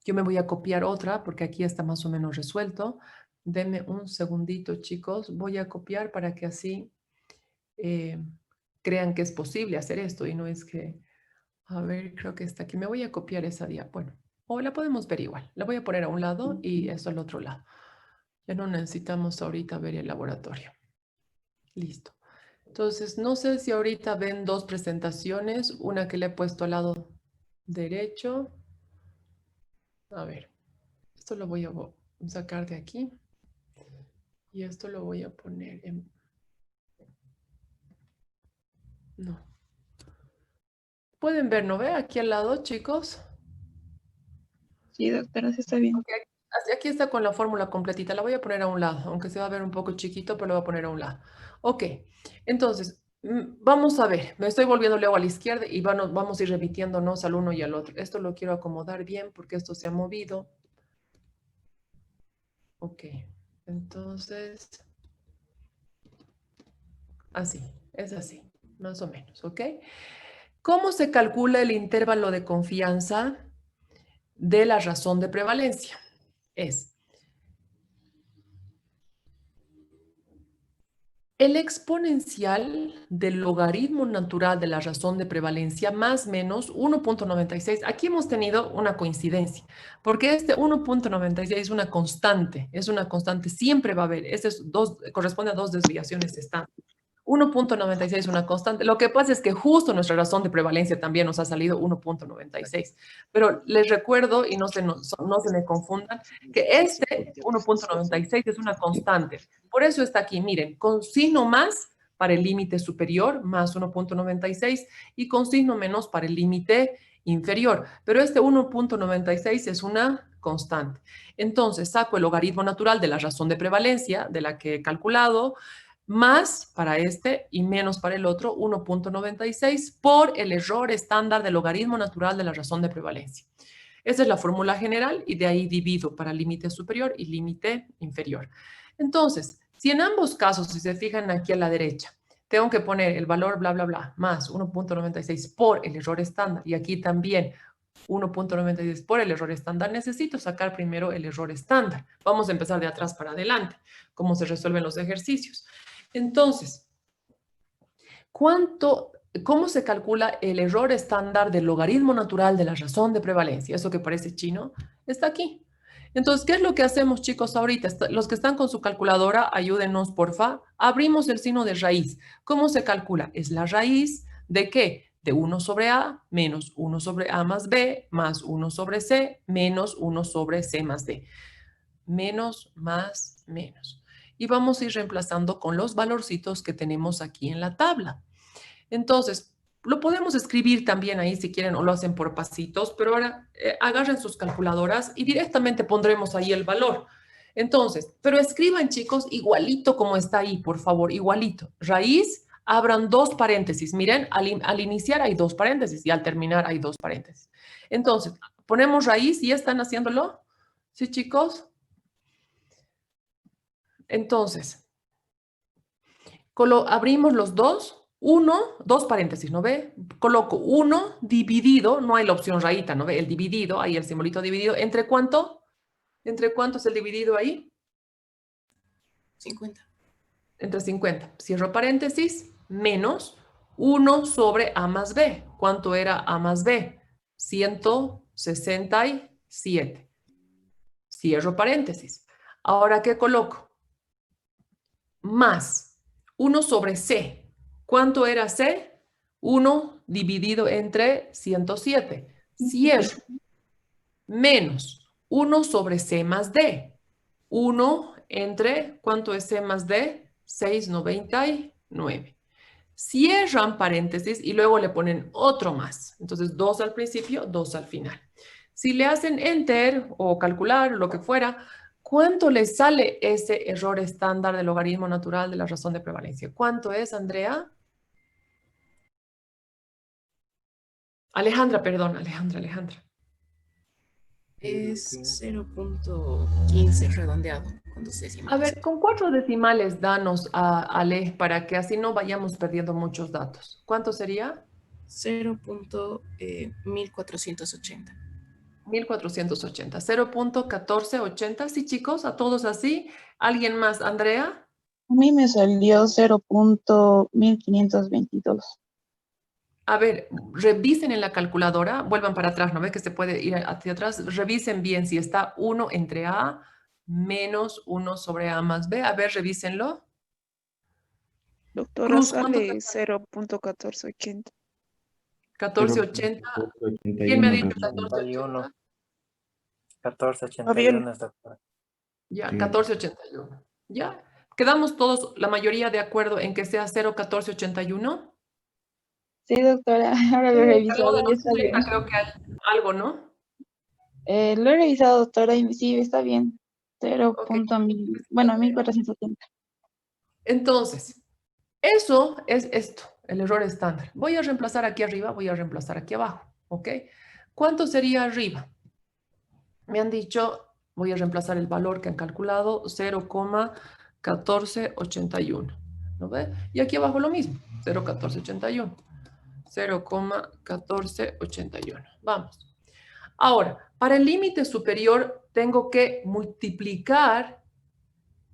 Yo me voy a copiar otra porque aquí está más o menos resuelto. Denme un segundito, chicos. Voy a copiar para que así crean que es posible hacer esto y no es que... A ver, creo que está aquí. Me voy a copiar esa diapositiva. Bueno, o la podemos ver igual. La voy a poner a un lado y eso al otro lado. Ya no necesitamos ahorita ver el laboratorio. Listo. Entonces, no sé si ahorita ven dos presentaciones, una que le he puesto al lado derecho. A ver, esto lo voy a sacar de aquí. Y esto lo voy a poner en... No. ¿Pueden ver, no ve? Aquí al lado, chicos.
Sí, doctora, sí está bien.
Okay. Aquí está con la fórmula completita. La voy a poner a un lado, aunque se va a ver un poco chiquito, pero lo voy a poner a un lado. Ok, entonces, vamos a ver. Me estoy volviendo luego a la izquierda y vamos a ir repitiéndonos al uno y al otro. Esto lo quiero acomodar bien porque esto se ha movido. Ok, entonces, así, es así, más o menos, ¿ok? ¿Cómo se calcula el intervalo de confianza de la razón de prevalencia? Es el exponencial del logaritmo natural de la razón de prevalencia más menos 1,96. Aquí hemos tenido una coincidencia, porque este 1,96 es una constante, siempre va a haber, corresponde a dos desviaciones estándar. 1,96 es una constante. Lo que pasa es que justo nuestra razón de prevalencia también nos ha salido 1,96. Pero les recuerdo, y no se me confundan, que este 1,96 es una constante. Por eso está aquí, miren, con signo más para el límite superior, más 1,96, y con signo menos para el límite inferior. Pero este 1,96 es una constante. Entonces, saco el logaritmo natural de la razón de prevalencia, de la que he calculado, más para este y menos para el otro, 1,96 por el error estándar del logaritmo natural de la razón de prevalencia. Esa es la fórmula general y de ahí divido para límite superior y límite inferior. Entonces, si en ambos casos, si se fijan aquí a la derecha, tengo que poner el valor bla, bla, bla, más 1,96 por el error estándar y aquí también 1,96 por el error estándar, necesito sacar primero el error estándar. Vamos a empezar de atrás para adelante, cómo se resuelven los ejercicios. Entonces, ¿cómo se calcula el error estándar del logaritmo natural de la razón de prevalencia? Eso que parece chino, está aquí. Entonces, ¿qué es lo que hacemos, chicos, ahorita? Los que están con su calculadora, ayúdenos, porfa. Abrimos el signo de raíz. ¿Cómo se calcula? Es la raíz ¿de qué? De 1 sobre A menos 1 sobre A más B más 1 sobre C menos 1 sobre C más D. Menos, más, menos. y vamos a ir reemplazando con los valorcitos que tenemos aquí en la tabla. Entonces, lo podemos escribir también ahí si quieren o lo hacen por pasitos, pero ahora agarren sus calculadoras y directamente pondremos ahí el valor. Entonces, pero escriban, chicos, igualito como está ahí, por favor, igualito. Raíz, abran 2 paréntesis. Miren, al iniciar hay 2 paréntesis y al terminar hay 2 paréntesis. Entonces, ponemos raíz y ya están haciéndolo. ¿Sí, chicos? Entonces, abrimos los dos. 2 paréntesis, ¿no ve? Coloco 1 dividido, no hay la opción rayita, ¿no ve? El dividido, ahí el simbolito dividido. ¿Entre cuánto? ¿Entre cuánto es el dividido ahí?
50.
Entre 50. Cierro paréntesis, menos 1 sobre A más B. ¿Cuánto era A más B? 167. Cierro paréntesis. Ahora, ¿qué coloco? Más 1 sobre C. ¿Cuánto era C? 1 dividido entre 107. Cierro. Menos 1 sobre C más D. 1 entre, ¿cuánto es C más D? 699. Cierran paréntesis y luego le ponen otro más. Entonces, 2 al principio, 2 al final. Si le hacen enter o calcular, lo que fuera, ¿cuánto le sale ese error estándar del logaritmo natural de la razón de prevalencia? ¿Cuánto es, Andrea? Alejandra.
Es 0.15 redondeado con 2
A
décimas.
ver, con 4 decimales danos a Ale para que así no vayamos perdiendo muchos datos. ¿Cuánto sería?
0.1480.
1480. 0.1480. Sí, chicos, a todos así. ¿Alguien más, Andrea?
A mí me salió 0.1522.
A ver, revisen en la calculadora, vuelvan para atrás, ¿no ve que se puede ir hacia atrás? Revisen bien si está 1 entre A menos 1 sobre A más B. A ver, revísenlo.
Doctora,
Cruz, ¿cuánto te
sale 0.1480.
1480. ¿Quién me ha dicho
1481.
1480?
1481
Fabiola.
es doctora.
Ya,
Sí.
1481. ¿Ya? ¿Quedamos todos, la mayoría, de acuerdo en que sea 0.1481?
Sí, doctora, ahora lo he revisado y
Saludos,
está bien.
creo que algo, ¿no?
Lo he revisado, doctora, y sí, está bien. 0.
Ok.
Bueno, 1470.
Entonces, eso es esto, el error estándar. Voy a reemplazar aquí arriba, voy a reemplazar aquí abajo, ¿ok? ¿Cuánto sería arriba? Me han dicho, voy a reemplazar el valor que han calculado, 0.1481, ¿no ve? Y aquí abajo lo mismo, 0.1481. 0.1481. Vamos. Ahora, para el límite superior tengo que multiplicar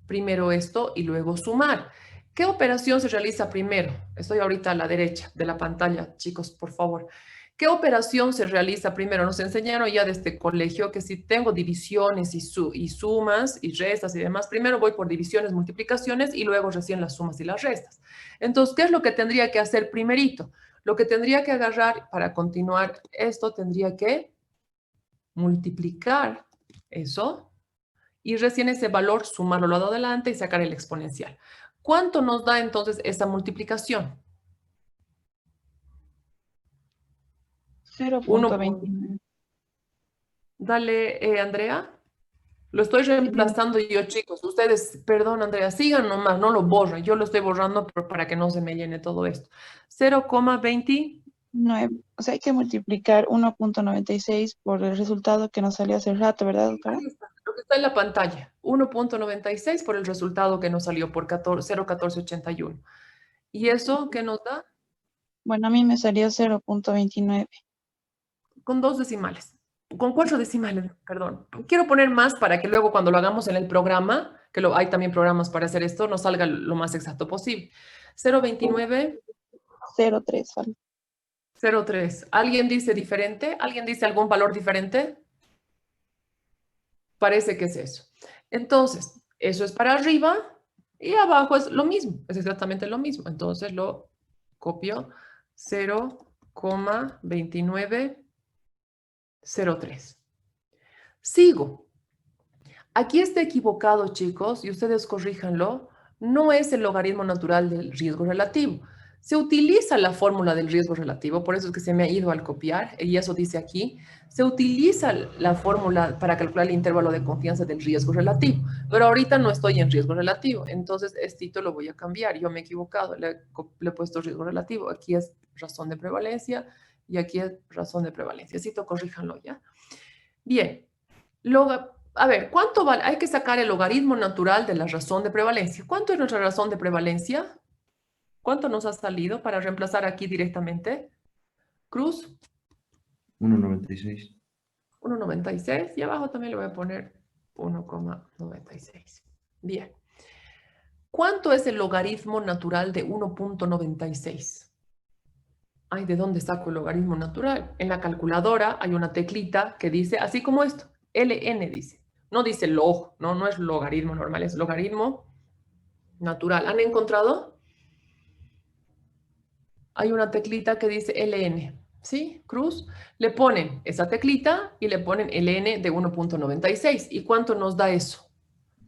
primero esto y luego sumar. ¿Qué operación se realiza primero? Estoy ahorita a la derecha de la pantalla, chicos, por favor. ¿Qué operación se realiza primero? Nos enseñaron ya desde este colegio que si tengo divisiones y sumas y restas y demás, primero voy por divisiones, multiplicaciones y luego recién las sumas y las restas. Entonces, ¿qué es lo que tendría que hacer primerito? Lo que tendría que agarrar para continuar esto, tendría que multiplicar eso y recién ese valor sumarlo al lado adelante y sacar el exponencial. ¿Cuánto nos da entonces esa multiplicación?
0.29.
Dale, Andrea. Lo estoy reemplazando yo, chicos. Ustedes, perdón, Andrea, sigan nomás, no lo borren. Yo lo estoy borrando para que no se me llene todo esto. 0,20.
9. O sea, hay que multiplicar 1.96 por el resultado que nos salió hace rato, ¿verdad, doctora?
Ahí está, lo que está en la pantalla. 1.96 por el resultado que nos salió por 0,1481. ¿Y eso qué nos da?
Bueno, a mí me salió 0.29.
Con 2 decimales. Con 4 decimales, perdón. Quiero poner más para que luego cuando lo hagamos en el programa, que hay también programas para hacer esto, nos salga lo más exacto posible. 0.29.
0.3. ¿Vale?
0.3. ¿Alguien dice diferente? ¿Alguien dice algún valor diferente? Parece que es eso. Entonces, eso es para arriba y abajo es lo mismo, es exactamente lo mismo. Entonces lo copio 0,2903. Sigo. Aquí está equivocado, chicos, y ustedes corríjanlo. No es el logaritmo natural del riesgo relativo. Se utiliza la fórmula del riesgo relativo, por eso es que se me ha ido al copiar, y eso dice aquí. Se utiliza la fórmula para calcular el intervalo de confianza del riesgo relativo, pero ahorita no estoy en riesgo relativo, entonces esto lo voy a cambiar. Yo me he equivocado, le he puesto riesgo relativo. Aquí es razón de prevalencia y aquí es razón de prevalencia. Esto corríjanlo ya. Bien. A ver, ¿cuánto vale? Hay que sacar el logaritmo natural de la razón de prevalencia. ¿Cuánto es nuestra razón de prevalencia? ¿Cuánto nos ha salido para reemplazar aquí directamente? Cruz.
1,96.
1,96. Y abajo también le voy a poner 1,96. Bien. ¿Cuánto es el logaritmo natural de 1,96? Ay, ¿de dónde saco el logaritmo natural? En la calculadora hay una teclita que dice, así como esto, LN dice. No dice log, no es logaritmo normal, es logaritmo natural. ¿Han encontrado? Hay una teclita que dice LN, ¿sí? Cruz. Le ponen esa teclita y le ponen LN de 1,96. ¿Y cuánto nos da eso?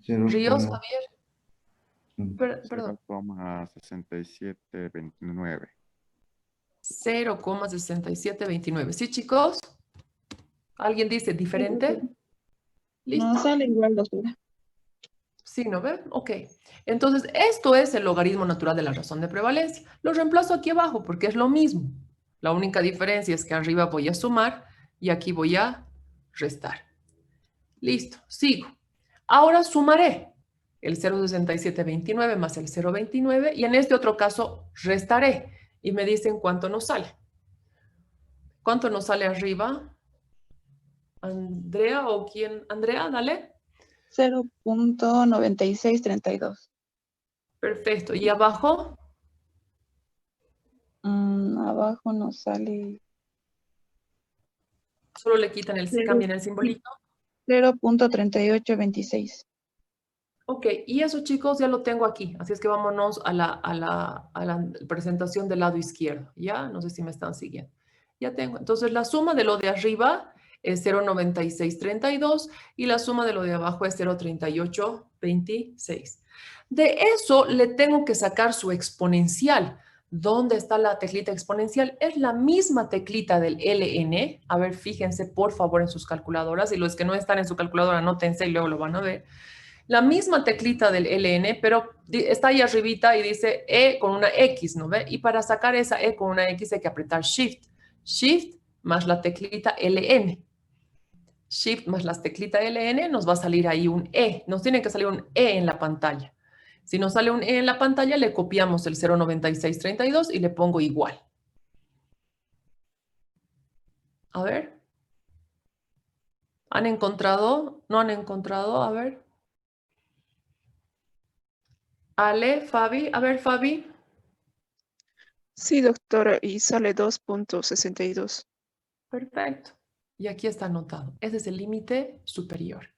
Ríos, Javier. Perdón.
0,6729.
0,6729. ¿Sí, chicos? ¿Alguien dice diferente? ¿Listo?
No sale igual, doctora.
Sí, ¿no ven? Ok. Entonces, esto es el logaritmo natural de la razón de prevalencia. Lo reemplazo aquí abajo porque es lo mismo. La única diferencia es que arriba voy a sumar y aquí voy a restar. Listo, sigo. Ahora sumaré el 0,6729 más el 0,29 y en este otro caso restaré y me dicen cuánto nos sale. ¿Cuánto nos sale arriba? ¿Andrea o quién? Andrea, dale.
0.9632.
Perfecto. ¿Y abajo?
Abajo nos sale
Solo le quitan cambian el simbolito.
0.3826.
Ok, y eso, chicos, ya lo tengo aquí. Así es que vámonos a la presentación del lado izquierdo. ¿Ya? No sé si me están siguiendo. Ya tengo. Entonces, la suma de lo de arriba es 0,9632 y la suma de lo de abajo es 0,3826. De eso le tengo que sacar su exponencial. ¿Dónde está la teclita exponencial? Es la misma teclita del LN. A ver, fíjense por favor en sus calculadoras y los que no están en su calculadora, anótense y luego lo van a ver. La misma teclita del LN, pero está ahí arribita y dice E con una X, ¿no ve? Y para sacar esa E con una X hay que apretar Shift. Shift más la teclita LN. Shift más la teclita LN nos va a salir ahí un E. Nos tiene que salir un E en la pantalla. Si nos sale un E en la pantalla, le copiamos el 0,9632 y le pongo igual. A ver. ¿Han encontrado? ¿No han encontrado? A ver. Ale, Fabi. A ver, Fabi.
Sí, doctora, y sale 2.62.
Perfecto. Y aquí está anotado. Ese es el límite superior.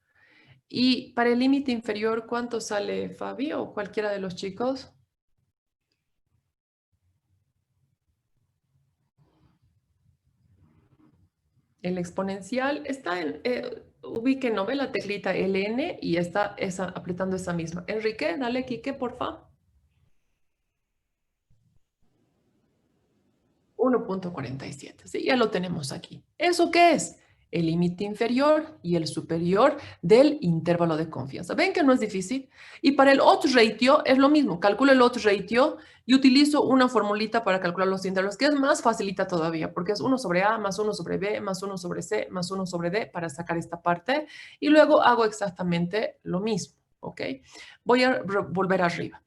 Y para el límite inferior, ¿cuánto sale, Fabi o cualquiera de los chicos? El exponencial está en... ubiquen, ¿no ve la teclita LN? Y está apretando esa misma. Enrique, dale, Quique, porfa. 1,47. Sí, ya lo tenemos aquí. ¿Eso qué es? El límite inferior y el superior del intervalo de confianza. ¿Ven que no es difícil? Y para el odds ratio es lo mismo. Calculo el odds ratio y utilizo una formulita para calcular los intervalos, que es más facilita todavía, porque es 1 sobre A más 1 sobre B más 1 sobre C más 1 sobre D para sacar esta parte. Y luego hago exactamente lo mismo, ¿ok? Voy a volver arriba.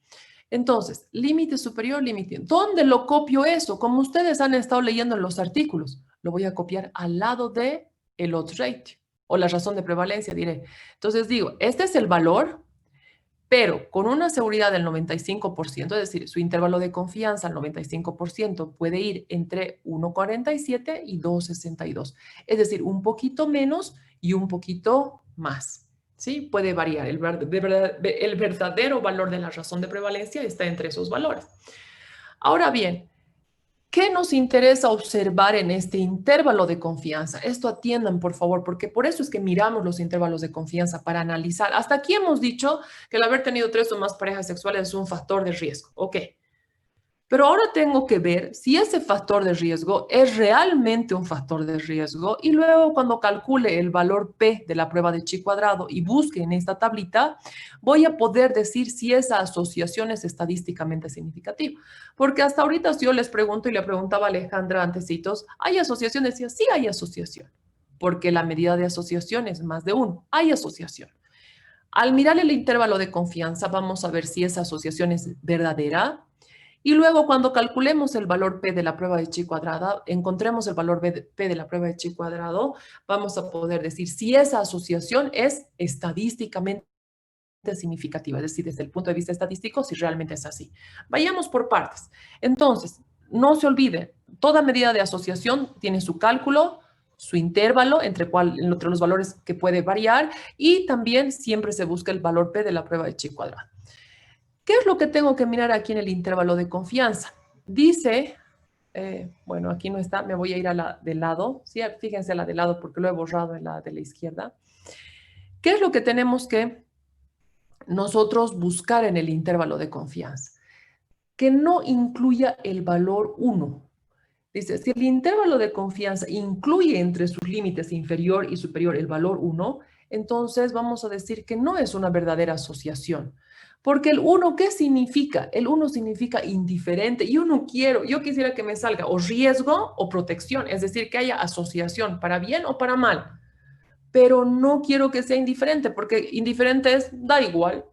Entonces, límite superior, límite. ¿Dónde lo copio eso? Como ustedes han estado leyendo en los artículos, lo voy a copiar al lado de el odds ratio o la razón de prevalencia, diré. Entonces digo, este es el valor, pero con una seguridad del 95%, es decir, su intervalo de confianza al 95% puede ir entre 1,47 y 2,62. Es decir, un poquito menos y un poquito más. ¿Sí? Puede variar. El verdadero valor de la razón de prevalencia está entre esos valores. Ahora bien, ¿Qué nos interesa observar en este intervalo de confianza? Esto atiendan, por favor, porque por eso es que miramos los intervalos de confianza para analizar. Hasta aquí hemos dicho que el haber tenido 3 o más parejas sexuales es un factor de riesgo. Ok. Pero ahora tengo que ver si ese factor de riesgo es realmente un factor de riesgo y luego cuando calcule el valor P de la prueba de chi cuadrado y busque en esta tablita, voy a poder decir si esa asociación es estadísticamente significativa. Porque hasta ahorita si yo les pregunto y le preguntaba a Alejandra antecitos, ¿hay asociación? Decía, sí hay asociación, porque la medida de asociación es más de 1, hay asociación. Al mirar el intervalo de confianza, vamos a ver si esa asociación es verdadera. Y luego cuando calculemos el valor P de la prueba de chi cuadrada, encontremos el valor P de la prueba de chi cuadrado, vamos a poder decir si esa asociación es estadísticamente significativa, es decir, desde el punto de vista estadístico, si realmente es así. Vayamos por partes. Entonces, no se olvide, toda medida de asociación tiene su cálculo, su intervalo entre los valores que puede variar y también siempre se busca el valor P de la prueba de chi cuadrado. ¿Qué es lo que tengo que mirar aquí en el intervalo de confianza? Dice, bueno, aquí no está, me voy a ir a la del lado. Sí, fíjense a la del lado porque lo he borrado en la de la izquierda. ¿Qué es lo que tenemos que nosotros buscar en el intervalo de confianza? Que no incluya el valor 1. Dice, si el intervalo de confianza incluye entre sus límites inferior y superior el valor 1, entonces vamos a decir que no es una verdadera asociación. Porque el 1, ¿qué significa? El 1 significa indiferente. Yo quisiera que me salga o riesgo o protección, es decir, que haya asociación para bien o para mal. Pero no quiero que sea indiferente, porque indiferente es, da igual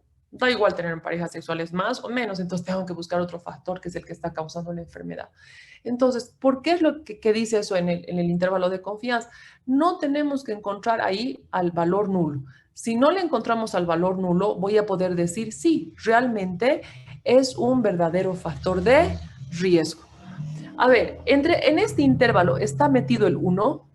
tener parejas sexuales más o menos, entonces tengo que buscar otro factor que es el que está causando la enfermedad. Entonces, ¿por qué es lo que dice eso en el intervalo de confianza? No tenemos que encontrar ahí al valor nulo. Si no le encontramos al valor nulo, voy a poder decir, sí, realmente es un verdadero factor de riesgo. A ver, en este intervalo está metido el 1.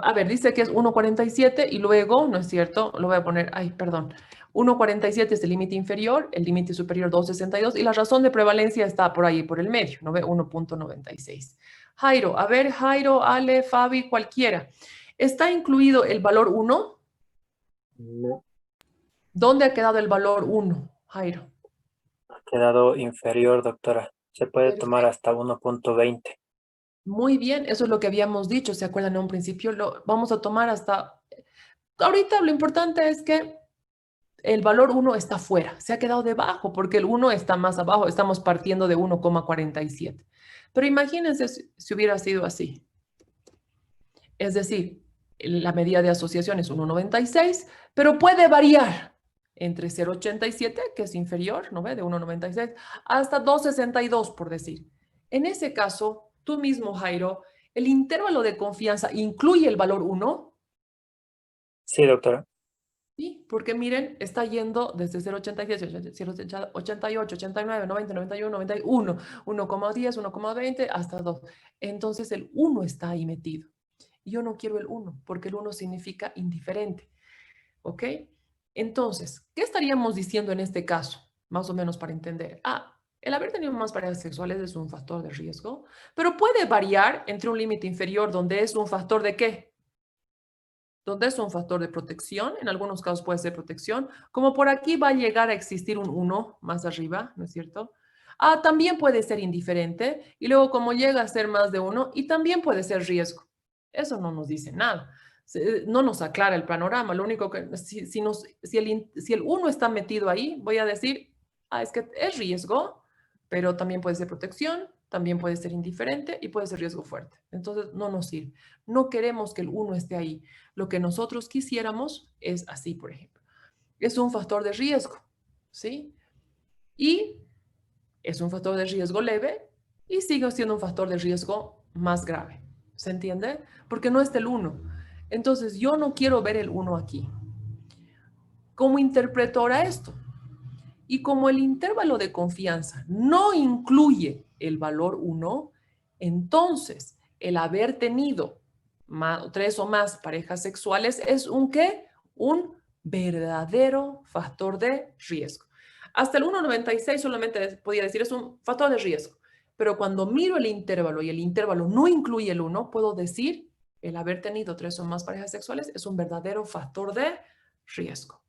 A ver, dice que es 1,47 y luego, no es cierto, lo voy a poner, 1,47 es el límite inferior, el límite superior 2,62 y la razón de prevalencia está por ahí, por el medio, ¿no ve? 1,96. Jairo, a ver, Jairo, Ale, Fabi, cualquiera. ¿Está incluido el valor 1?
No,
¿Dónde ha quedado el valor 1, Jairo?
ha quedado inferior, doctora. Se puede tomar
Perfecto.
hasta 1,20.
Muy bien, eso es lo que habíamos dicho, ¿se acuerdan en un principio? Lo vamos a tomar hasta... Ahorita lo importante es que el valor 1 está fuera, se ha quedado debajo porque el 1 está más abajo, estamos partiendo de 1,47. Pero imagínense si hubiera sido así. Es decir, la medida de asociación es 1,96, pero puede variar entre 0,87, que es inferior, ¿no ve? De 1,96, hasta 2,62, por decir. En ese caso, tú mismo, Jairo, ¿el intervalo de confianza incluye el valor 1?
Sí, doctora.
Sí, porque miren, está yendo desde 0,87, 0,88, 89, 90, 91, 91, 1,10, 1,20 hasta 2. Entonces el 1 está ahí metido. Yo no quiero el 1 porque el 1 significa indiferente. ¿Ok? Entonces, ¿qué estaríamos diciendo en este caso? Más o menos para entender. El haber tenido más parejas sexuales es un factor de riesgo, pero puede variar entre un límite inferior donde es un factor de ¿qué? Donde es un factor de protección, en algunos casos puede ser protección, como por aquí va a llegar a existir un 1 más arriba, ¿no es cierto? También puede ser indiferente, y luego como llega a ser más de 1, y también puede ser riesgo. Eso no nos dice nada, no nos aclara el panorama, lo único que, si el 1 está metido ahí, voy a decir, es que es riesgo, pero también puede ser protección, también puede ser indiferente y puede ser riesgo fuerte. Entonces no nos sirve. No queremos que el 1 esté ahí. Lo que nosotros quisiéramos es así, por ejemplo. Es un factor de riesgo, ¿sí? Y es un factor de riesgo leve y sigue siendo un factor de riesgo más grave. ¿Se entiende? Porque no está el 1. Entonces yo no quiero ver el 1 aquí. ¿Cómo interpreto ahora esto? Y como el intervalo de confianza no incluye el valor 1, entonces el haber tenido 3 o más parejas sexuales es un ¿qué? Un verdadero factor de riesgo. Hasta el 1,96 solamente podía decir es un factor de riesgo. Pero cuando miro el intervalo y el intervalo no incluye el 1, puedo decir el haber tenido 3 o más parejas sexuales es un verdadero factor de riesgo.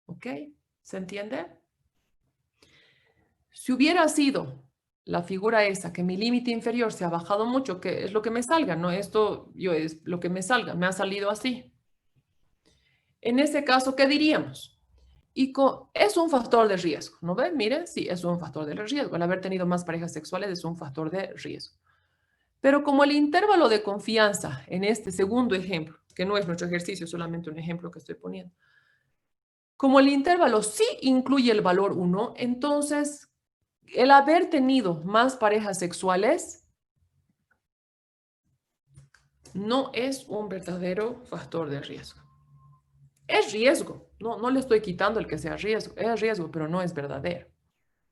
¿Ok? ¿Se entiende? Si hubiera sido la figura esa, que mi límite inferior se ha bajado mucho, que es lo que me salga, no esto, yo es lo que me salga, me ha salido así. En ese caso, ¿qué diríamos? Es un factor de riesgo, ¿no ven? Miren, sí, es un factor de riesgo. El haber tenido más parejas sexuales es un factor de riesgo. Pero como el intervalo de confianza en este segundo ejemplo, que no es nuestro ejercicio, solamente un ejemplo que estoy poniendo, como el intervalo sí incluye el valor 1, entonces el haber tenido más parejas sexuales no es un verdadero factor de riesgo. Es riesgo, no le estoy quitando el que sea riesgo, es riesgo, pero no es verdadero.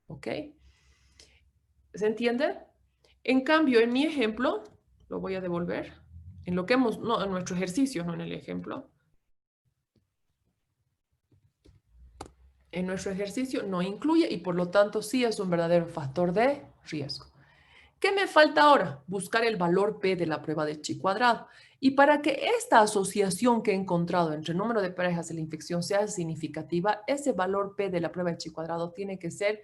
¿Ok? ¿Se entiende? En cambio, en mi ejemplo, lo voy a devolver, en lo que hemos, no, en nuestro ejercicio, no en el ejemplo. En nuestro ejercicio no incluye y por lo tanto sí es un verdadero factor de riesgo. ¿Qué me falta ahora? Buscar el valor P de la prueba de chi cuadrado. Y para que esta asociación que he encontrado entre el número de parejas y la infección sea significativa, ese valor P de la prueba de chi cuadrado tiene que ser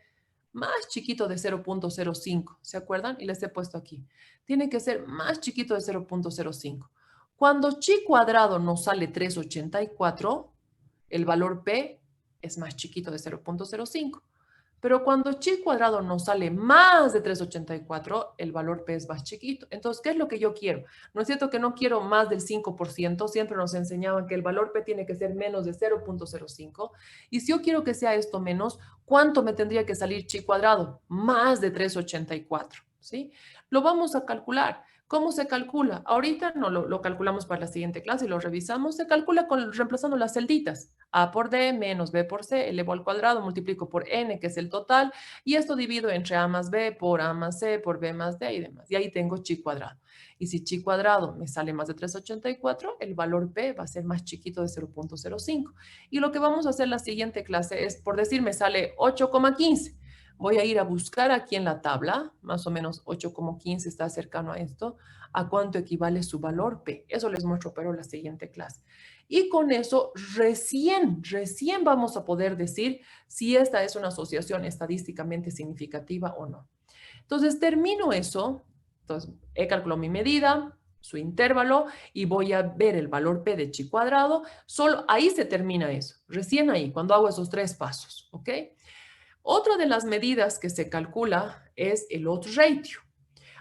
más chiquito de 0.05. ¿Se acuerdan? Y les he puesto aquí. Tiene que ser más chiquito de 0.05. Cuando chi cuadrado nos sale 384, el valor P es más chiquito de 0.05. Pero cuando chi cuadrado nos sale más de 384, el valor P es más chiquito. Entonces, ¿qué es lo que yo quiero? No es cierto que no quiero más del 5%, siempre nos enseñaban que el valor P tiene que ser menos de 0.05. Y si yo quiero que sea esto menos, ¿cuánto me tendría que salir chi cuadrado? Más de 384, ¿sí? Lo vamos a calcular. ¿Cómo se calcula? Ahorita no lo calculamos para la siguiente clase y lo revisamos. Se calcula reemplazando las celditas. A por D menos B por C, elevo al cuadrado, multiplico por N, que es el total, y esto divido entre A más B por A más C por B más D y demás. Y ahí tengo chi cuadrado. Y si chi cuadrado me sale más de 384, el valor P va a ser más chiquito de 0.05. Y lo que vamos a hacer en la siguiente clase es, por decir, me sale 8,15. Voy a ir a buscar aquí en la tabla, más o menos 8,15 está cercano a esto, a cuánto equivale su valor P. Eso les muestro, pero en la siguiente clase. Y con eso recién vamos a poder decir si esta es una asociación estadísticamente significativa o no. Entonces termino eso, entonces he calculado mi medida, su intervalo y voy a ver el valor P de chi cuadrado. Solo ahí se termina eso, recién ahí, cuando hago esos 3 pasos, ¿ok? Otra de las medidas que se calcula es el odds ratio.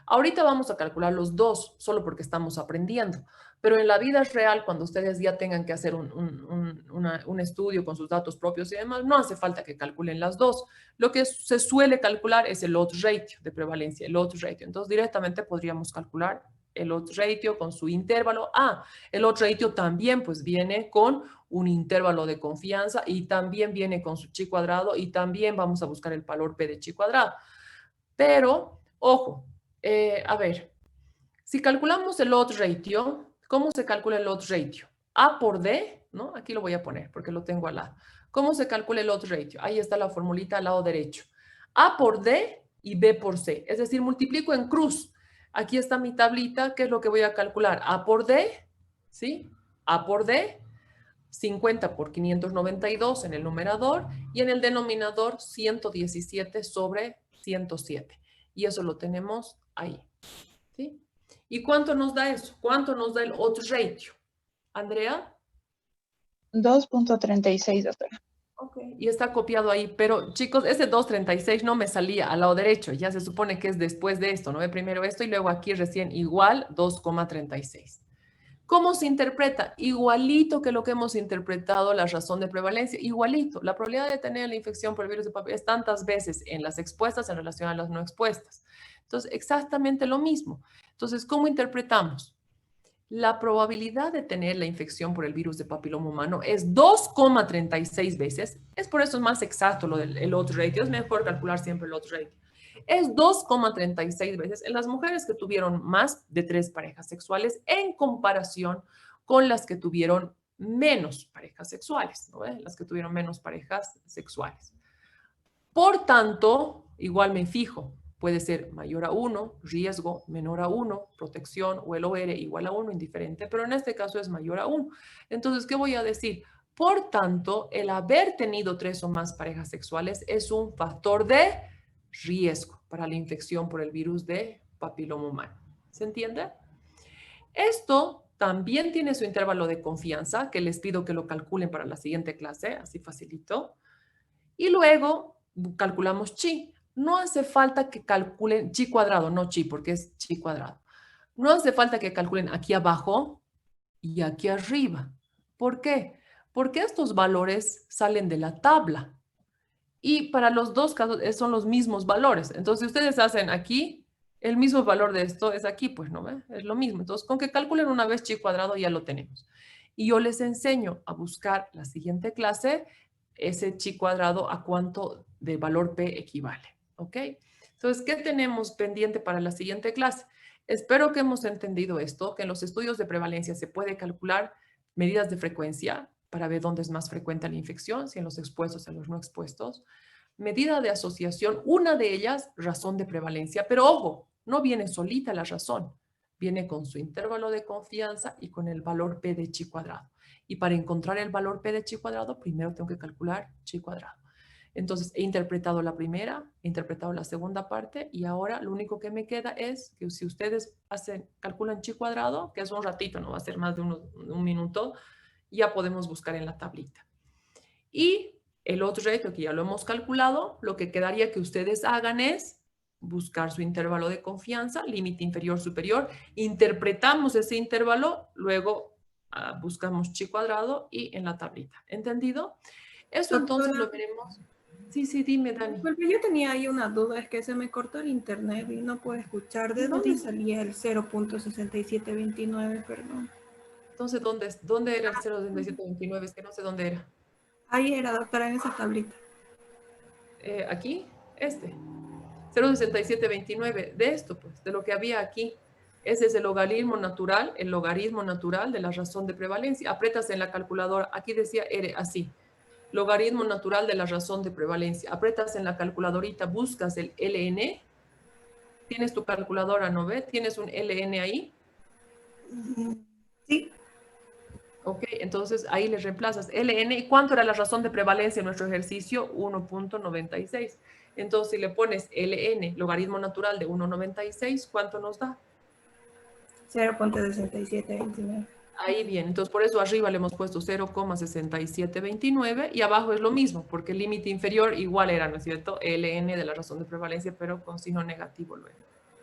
Ahorita vamos a calcular los dos, solo porque estamos aprendiendo. Pero en la vida real, cuando ustedes ya tengan que hacer un estudio con sus datos propios y demás, no hace falta que calculen las dos. Lo que se suele calcular es el odds ratio de prevalencia, el odds ratio. Entonces, directamente podríamos calcular el odds ratio con su intervalo. El odds ratio también pues viene con un intervalo de confianza y también viene con su chi cuadrado y también vamos a buscar el valor P de chi cuadrado. Pero, ojo, a ver, si calculamos el odds ratio, ¿cómo se calcula el odds ratio? A por D, ¿no? Aquí lo voy a poner porque lo tengo al lado. ¿Cómo se calcula el odds ratio? Ahí está la formulita al lado derecho. A por D y B por C. Es decir, multiplico en cruz. Aquí está mi tablita. ¿Qué es lo que voy a calcular? A por D, ¿sí? A por D, 50 por 592 en el numerador y en el denominador 117 sobre 107. Y eso lo tenemos ahí. ¿Sí? ¿Y cuánto nos da eso? ¿Cuánto nos da el odds ratio? Andrea.
2.36, doctora.
Ok, y está copiado ahí, pero chicos, ese 2.36 no me salía al lado derecho, ya se supone que es después de esto, ¿no? Primero esto y luego aquí recién igual 2,36. ¿Cómo se interpreta? Igualito que lo que hemos interpretado la razón de prevalencia, igualito. La probabilidad de tener la infección por el virus de papiloma es tantas veces en las expuestas en relación a las no expuestas. Entonces, exactamente lo mismo. Entonces, ¿cómo interpretamos? La probabilidad de tener la infección por el virus de papiloma humano es 2,36 veces. Es por eso más exacto lo del odds ratio. Es mejor calcular siempre el odds ratio. Es 2,36 veces en las mujeres que tuvieron más de 3 parejas sexuales en comparación con las que tuvieron menos parejas sexuales, ¿no? Las que tuvieron menos parejas sexuales. Por tanto, igual me fijo. Puede ser mayor a 1, riesgo, menor a 1, protección o el OR igual a 1, indiferente, pero en este caso es mayor a 1. Entonces, ¿qué voy a decir? Por tanto, el haber tenido 3 o más parejas sexuales es un factor de riesgo para la infección por el virus de papiloma humano. ¿Se entiende? Esto también tiene su intervalo de confianza, que les pido que lo calculen para la siguiente clase, así facilito. Y luego calculamos chi. No hace falta que calculen chi cuadrado, no chi, porque es chi cuadrado. No hace falta que calculen aquí abajo y aquí arriba. ¿Por qué? Porque estos valores salen de la tabla. Y para los dos casos son los mismos valores. Entonces, si ustedes hacen aquí, el mismo valor de esto es aquí, pues, ¿no ve? Es lo mismo. Entonces, con que calculen una vez chi cuadrado ya lo tenemos. Y yo les enseño a buscar la siguiente clase ese chi cuadrado a cuánto de valor P equivale. ¿Ok? Entonces, ¿qué tenemos pendiente para la siguiente clase? Espero que hemos entendido esto, que en los estudios de prevalencia se puede calcular medidas de frecuencia para ver dónde es más frecuente la infección, si en los expuestos o en los no expuestos. Medida de asociación, una de ellas, razón de prevalencia, pero ojo, no viene solita la razón, viene con su intervalo de confianza y con el valor P de chi cuadrado. Y para encontrar el valor P de chi cuadrado, primero tengo que calcular chi cuadrado. Entonces, he interpretado la primera, he interpretado la segunda parte y ahora lo único que me queda es que si ustedes calculan chi cuadrado, que es un ratito, no va a ser más de un minuto, ya podemos buscar en la tablita. Y el otro reto que ya lo hemos calculado, lo que quedaría que ustedes hagan es buscar su intervalo de confianza, límite inferior, superior, interpretamos ese intervalo, luego buscamos chi cuadrado y en la tablita. ¿Entendido? Eso entonces lo veremos. Sí, dime, Dani.
Porque yo tenía ahí una duda, es que se me cortó el internet y no puedo escuchar. ¿De dónde salía el 0.6729, perdón?
Entonces, ¿dónde era el 0.6729? Es que no sé dónde era.
Ahí era, doctora, en esa tablita.
Aquí, 0.6729, de esto, pues, de lo que había aquí. Ese es el logaritmo natural de la razón de prevalencia. Apretas en la calculadora, aquí decía R, así. Logaritmo natural de la razón de prevalencia. Apretas en la calculadorita, buscas el LN. ¿Tienes tu calculadora, no ve? ¿Tienes un LN ahí?
Sí.
Ok, entonces ahí le reemplazas LN. ¿Y cuánto era la razón de prevalencia en nuestro ejercicio? 1.96. Entonces, si le pones LN, logaritmo natural de 1.96, ¿cuánto nos da?
0.6729.
Ahí bien, entonces por eso arriba le hemos puesto 0.6729 y abajo es lo mismo, porque el límite inferior igual era, ¿no es cierto? LN de la razón de prevalencia, pero con signo negativo luego.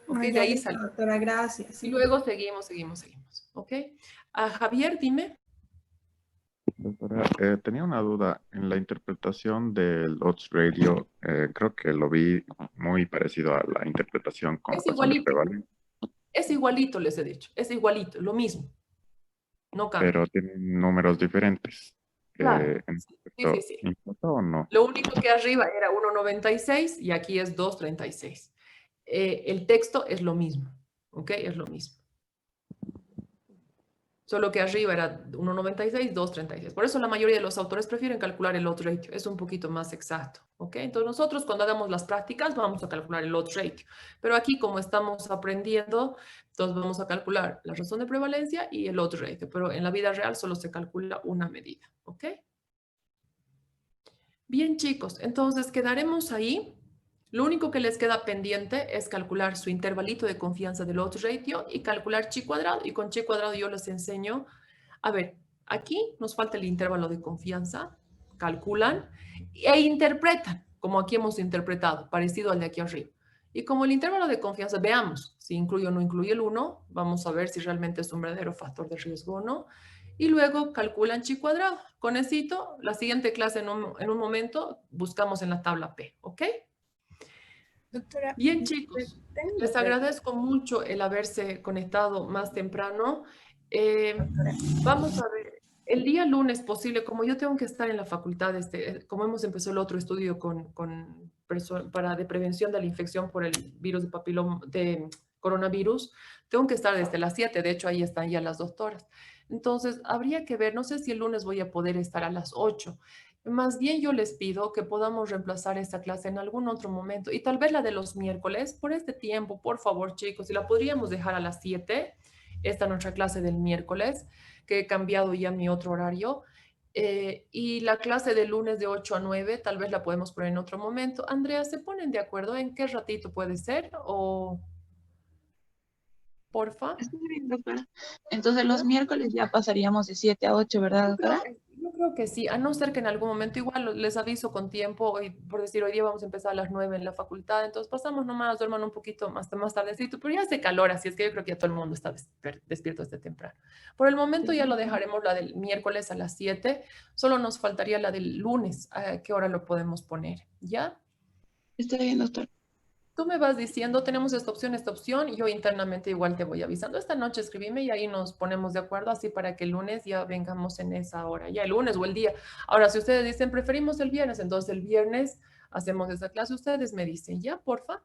Ok,
Ay,
de ahí
listo,
sale.
doctora, gracias.
Y luego seguimos. Ok. Javier, dime.
Doctora, tenía una duda en la interpretación del odds radio. Creo que lo vi muy parecido a la interpretación con
Es
razón de
igualito.
prevalencia.
Es igualito, les he dicho. Es igualito, lo mismo. No cambia.
Pero tienen números diferentes.
Claro. Sí.
¿Importa o no?
Lo único que arriba era 1.96 y aquí es 2.36. El texto es lo mismo, ¿ok? Es lo mismo. Solo que arriba era 1.96, 2.36. Por eso la mayoría de los autores prefieren calcular el odds ratio. Es un poquito más exacto, ¿ok? Entonces nosotros cuando hagamos las prácticas vamos a calcular el odds ratio. Pero aquí como estamos aprendiendo, entonces vamos a calcular la razón de prevalencia y el odds ratio. Pero en la vida real solo se calcula una medida, ¿ok? Bien, chicos, entonces quedaremos ahí. Lo único que les queda pendiente es calcular su intervalito de confianza del odds ratio y calcular chi cuadrado. Y con chi cuadrado yo les enseño. A ver, aquí nos falta el intervalo de confianza. Calculan e interpretan, como aquí hemos interpretado, parecido al de aquí arriba. Y como el intervalo de confianza, veamos si incluye o no incluye el 1. Vamos a ver si realmente es un verdadero factor de riesgo o no. Y luego calculan chi cuadrado. Con eso, la siguiente clase en un momento buscamos en la tabla P, ¿ok?
Doctora.
Bien, chicos, les agradezco mucho el haberse conectado más temprano. Vamos a ver, el día lunes posible, como yo tengo que estar en la facultad, como hemos empezado el otro estudio de prevención de la infección por el virus de coronavirus, tengo que estar desde las 7, de hecho ahí están ya las doctoras. Entonces, habría que ver, no sé si el lunes voy a poder estar a las 8. Más bien yo les pido que podamos reemplazar esta clase en algún otro momento y tal vez la de los miércoles por este tiempo, por favor, chicos, si la podríamos dejar a las 7, esta nuestra clase del miércoles, que he cambiado ya mi otro horario. Y la clase de lunes de 8 a 9, tal vez la podemos poner en otro momento. Andrea, ¿se ponen de acuerdo en qué ratito puede ser? O, porfa.
Está bien, doctora. Entonces los miércoles ya pasaríamos de 7 a 8, ¿verdad, doctora?
Yo creo que sí, a no ser que en algún momento igual les aviso con tiempo, y por decir, hoy día vamos a empezar a las 9 en la facultad, entonces pasamos nomás, duerman un poquito más tardecito, pero ya hace calor, así es que yo creo que ya todo el mundo está despierto desde temprano. Por el momento ya lo dejaremos la del miércoles a las 7, solo nos faltaría la del lunes, ¿a qué hora lo podemos poner? ¿Ya?
Está bien, doctor.
Tú me vas diciendo, tenemos esta opción, y yo internamente igual te voy avisando. Esta noche escribime y ahí nos ponemos de acuerdo, así para que el lunes ya vengamos en esa hora, ya el lunes o el día. Ahora, si ustedes dicen, preferimos el viernes, entonces el viernes hacemos esa clase, ustedes me dicen, ¿ya, porfa?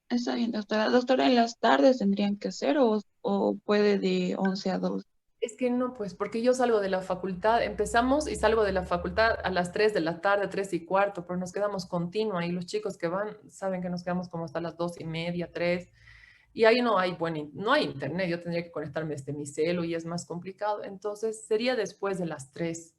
Está bien, doctora. Doctora, ¿en las tardes tendrían que ser o puede de 11 a 2?
Es que no, pues, porque yo salgo de la facultad, empezamos y salgo de la facultad a las 3 de la tarde, 3:15, pero nos quedamos continua y los chicos que van saben que nos quedamos como hasta las 2:30, 3. Y ahí no hay no hay internet, yo tendría que conectarme desde mi celu y es más complicado. Entonces sería después de las 3.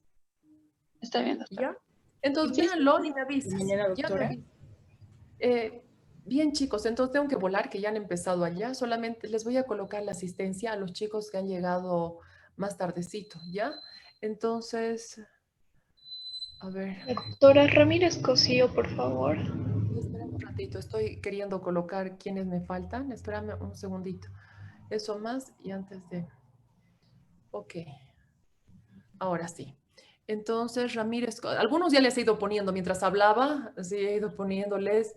Está bien, doctora.
¿Ya? Entonces
Sí,
véanlo y me avisas.
Mañana,
Ya me
doctora.
avisas. Bien, chicos, entonces tengo que volar, que ya han empezado allá. Solamente les voy a colocar la asistencia a los chicos que han llegado más tardecito, ¿ya? Entonces, a ver,
Doctora Ramírez Cosío, por favor.
espérame un ratito, estoy queriendo colocar quienes me faltan. Espérame un segundito. Eso más y antes de... Ok, ahora sí. Entonces, Ramírez, algunos ya les he ido poniendo mientras hablaba, sí, he ido poniéndoles,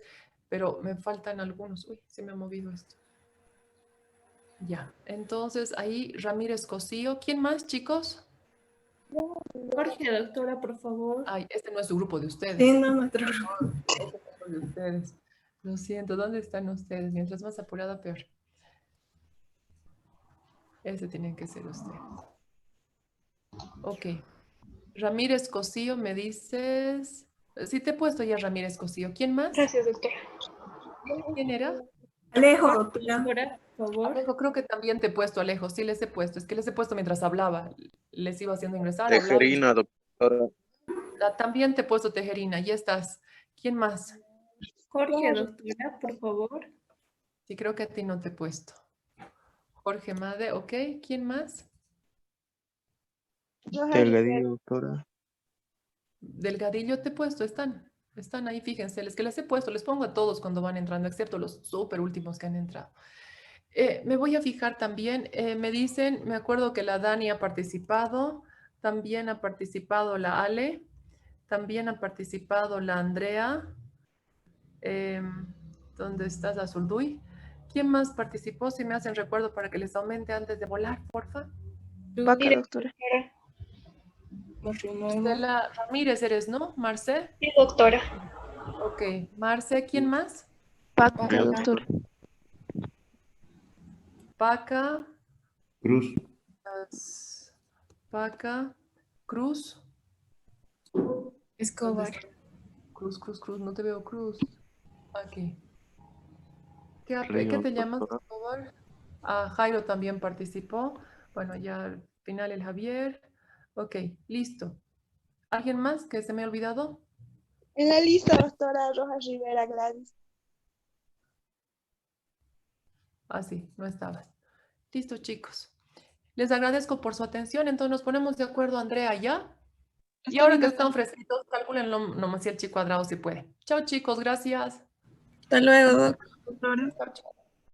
pero me faltan algunos. Uy, se me ha movido esto. Ya, entonces ahí Ramírez Cosío. ¿Quién más, chicos?
Jorge, doctora, por favor.
Ay, este no es su grupo de ustedes.
Sí, no, nuestro.
Este es el grupo de ustedes. Lo siento, ¿dónde están ustedes? Mientras más apurada, peor. Ese tienen que ser ustedes. Ok. Ramírez Cosío, me dices... Sí, te he puesto ya Ramírez Cosío. ¿Quién más?
Gracias, doctora.
¿Quién era?
Alejo, doctora.
Doctora, por favor.
Alejo, creo que también te he puesto, Alejo. Sí, les he puesto. Es que les he puesto mientras hablaba. Les iba haciendo ingresar.
Tejerina, doctora.
También te he puesto Tejerina. Ya estás. ¿Quién más?
Jorge, doctora, por favor.
Sí, creo que a ti no te he puesto. Jorge Made, ok. ¿Quién más?
Delgadillo, doctora.
Delgadillo te he puesto. Están ahí, fíjense. Les que les he puesto. Les pongo a todos cuando van entrando, excepto los súper últimos que han entrado. Me voy a fijar también. Me dicen, me acuerdo que la Dani ha participado. También ha participado la Ale. También ha participado la Andrea. ¿Dónde estás, Azulduy? ¿Quién más participó? Si me hacen recuerdo para que les aumente antes de volar, porfa.
Vaca, doctora.
Estela Ramírez eres, ¿no? Marce.
Sí, doctora.
Ok. Marce, ¿quién más?
Vaca, doctora.
Paca.
Cruz.
Paca. Cruz.
Escobar.
Cruz, no te veo, Cruz. Aquí. ¿Qué
Río,
te llamas,
doctora.
Escobar? Ah, Jairo también participó. Bueno, ya al final el Javier. Ok, listo. ¿Alguien más que se me ha olvidado?
En la lista, doctora Rojas Rivera Gladys.
Ah, sí, no estabas. Listo, chicos. Les agradezco por su atención. Entonces nos ponemos de acuerdo, Andrea, ¿ya? Y ahora que están fresquitos, calculenlo nomás si el chi cuadrado si puede. Chao, chicos, gracias.
Hasta luego, doctora.
Chao, chao.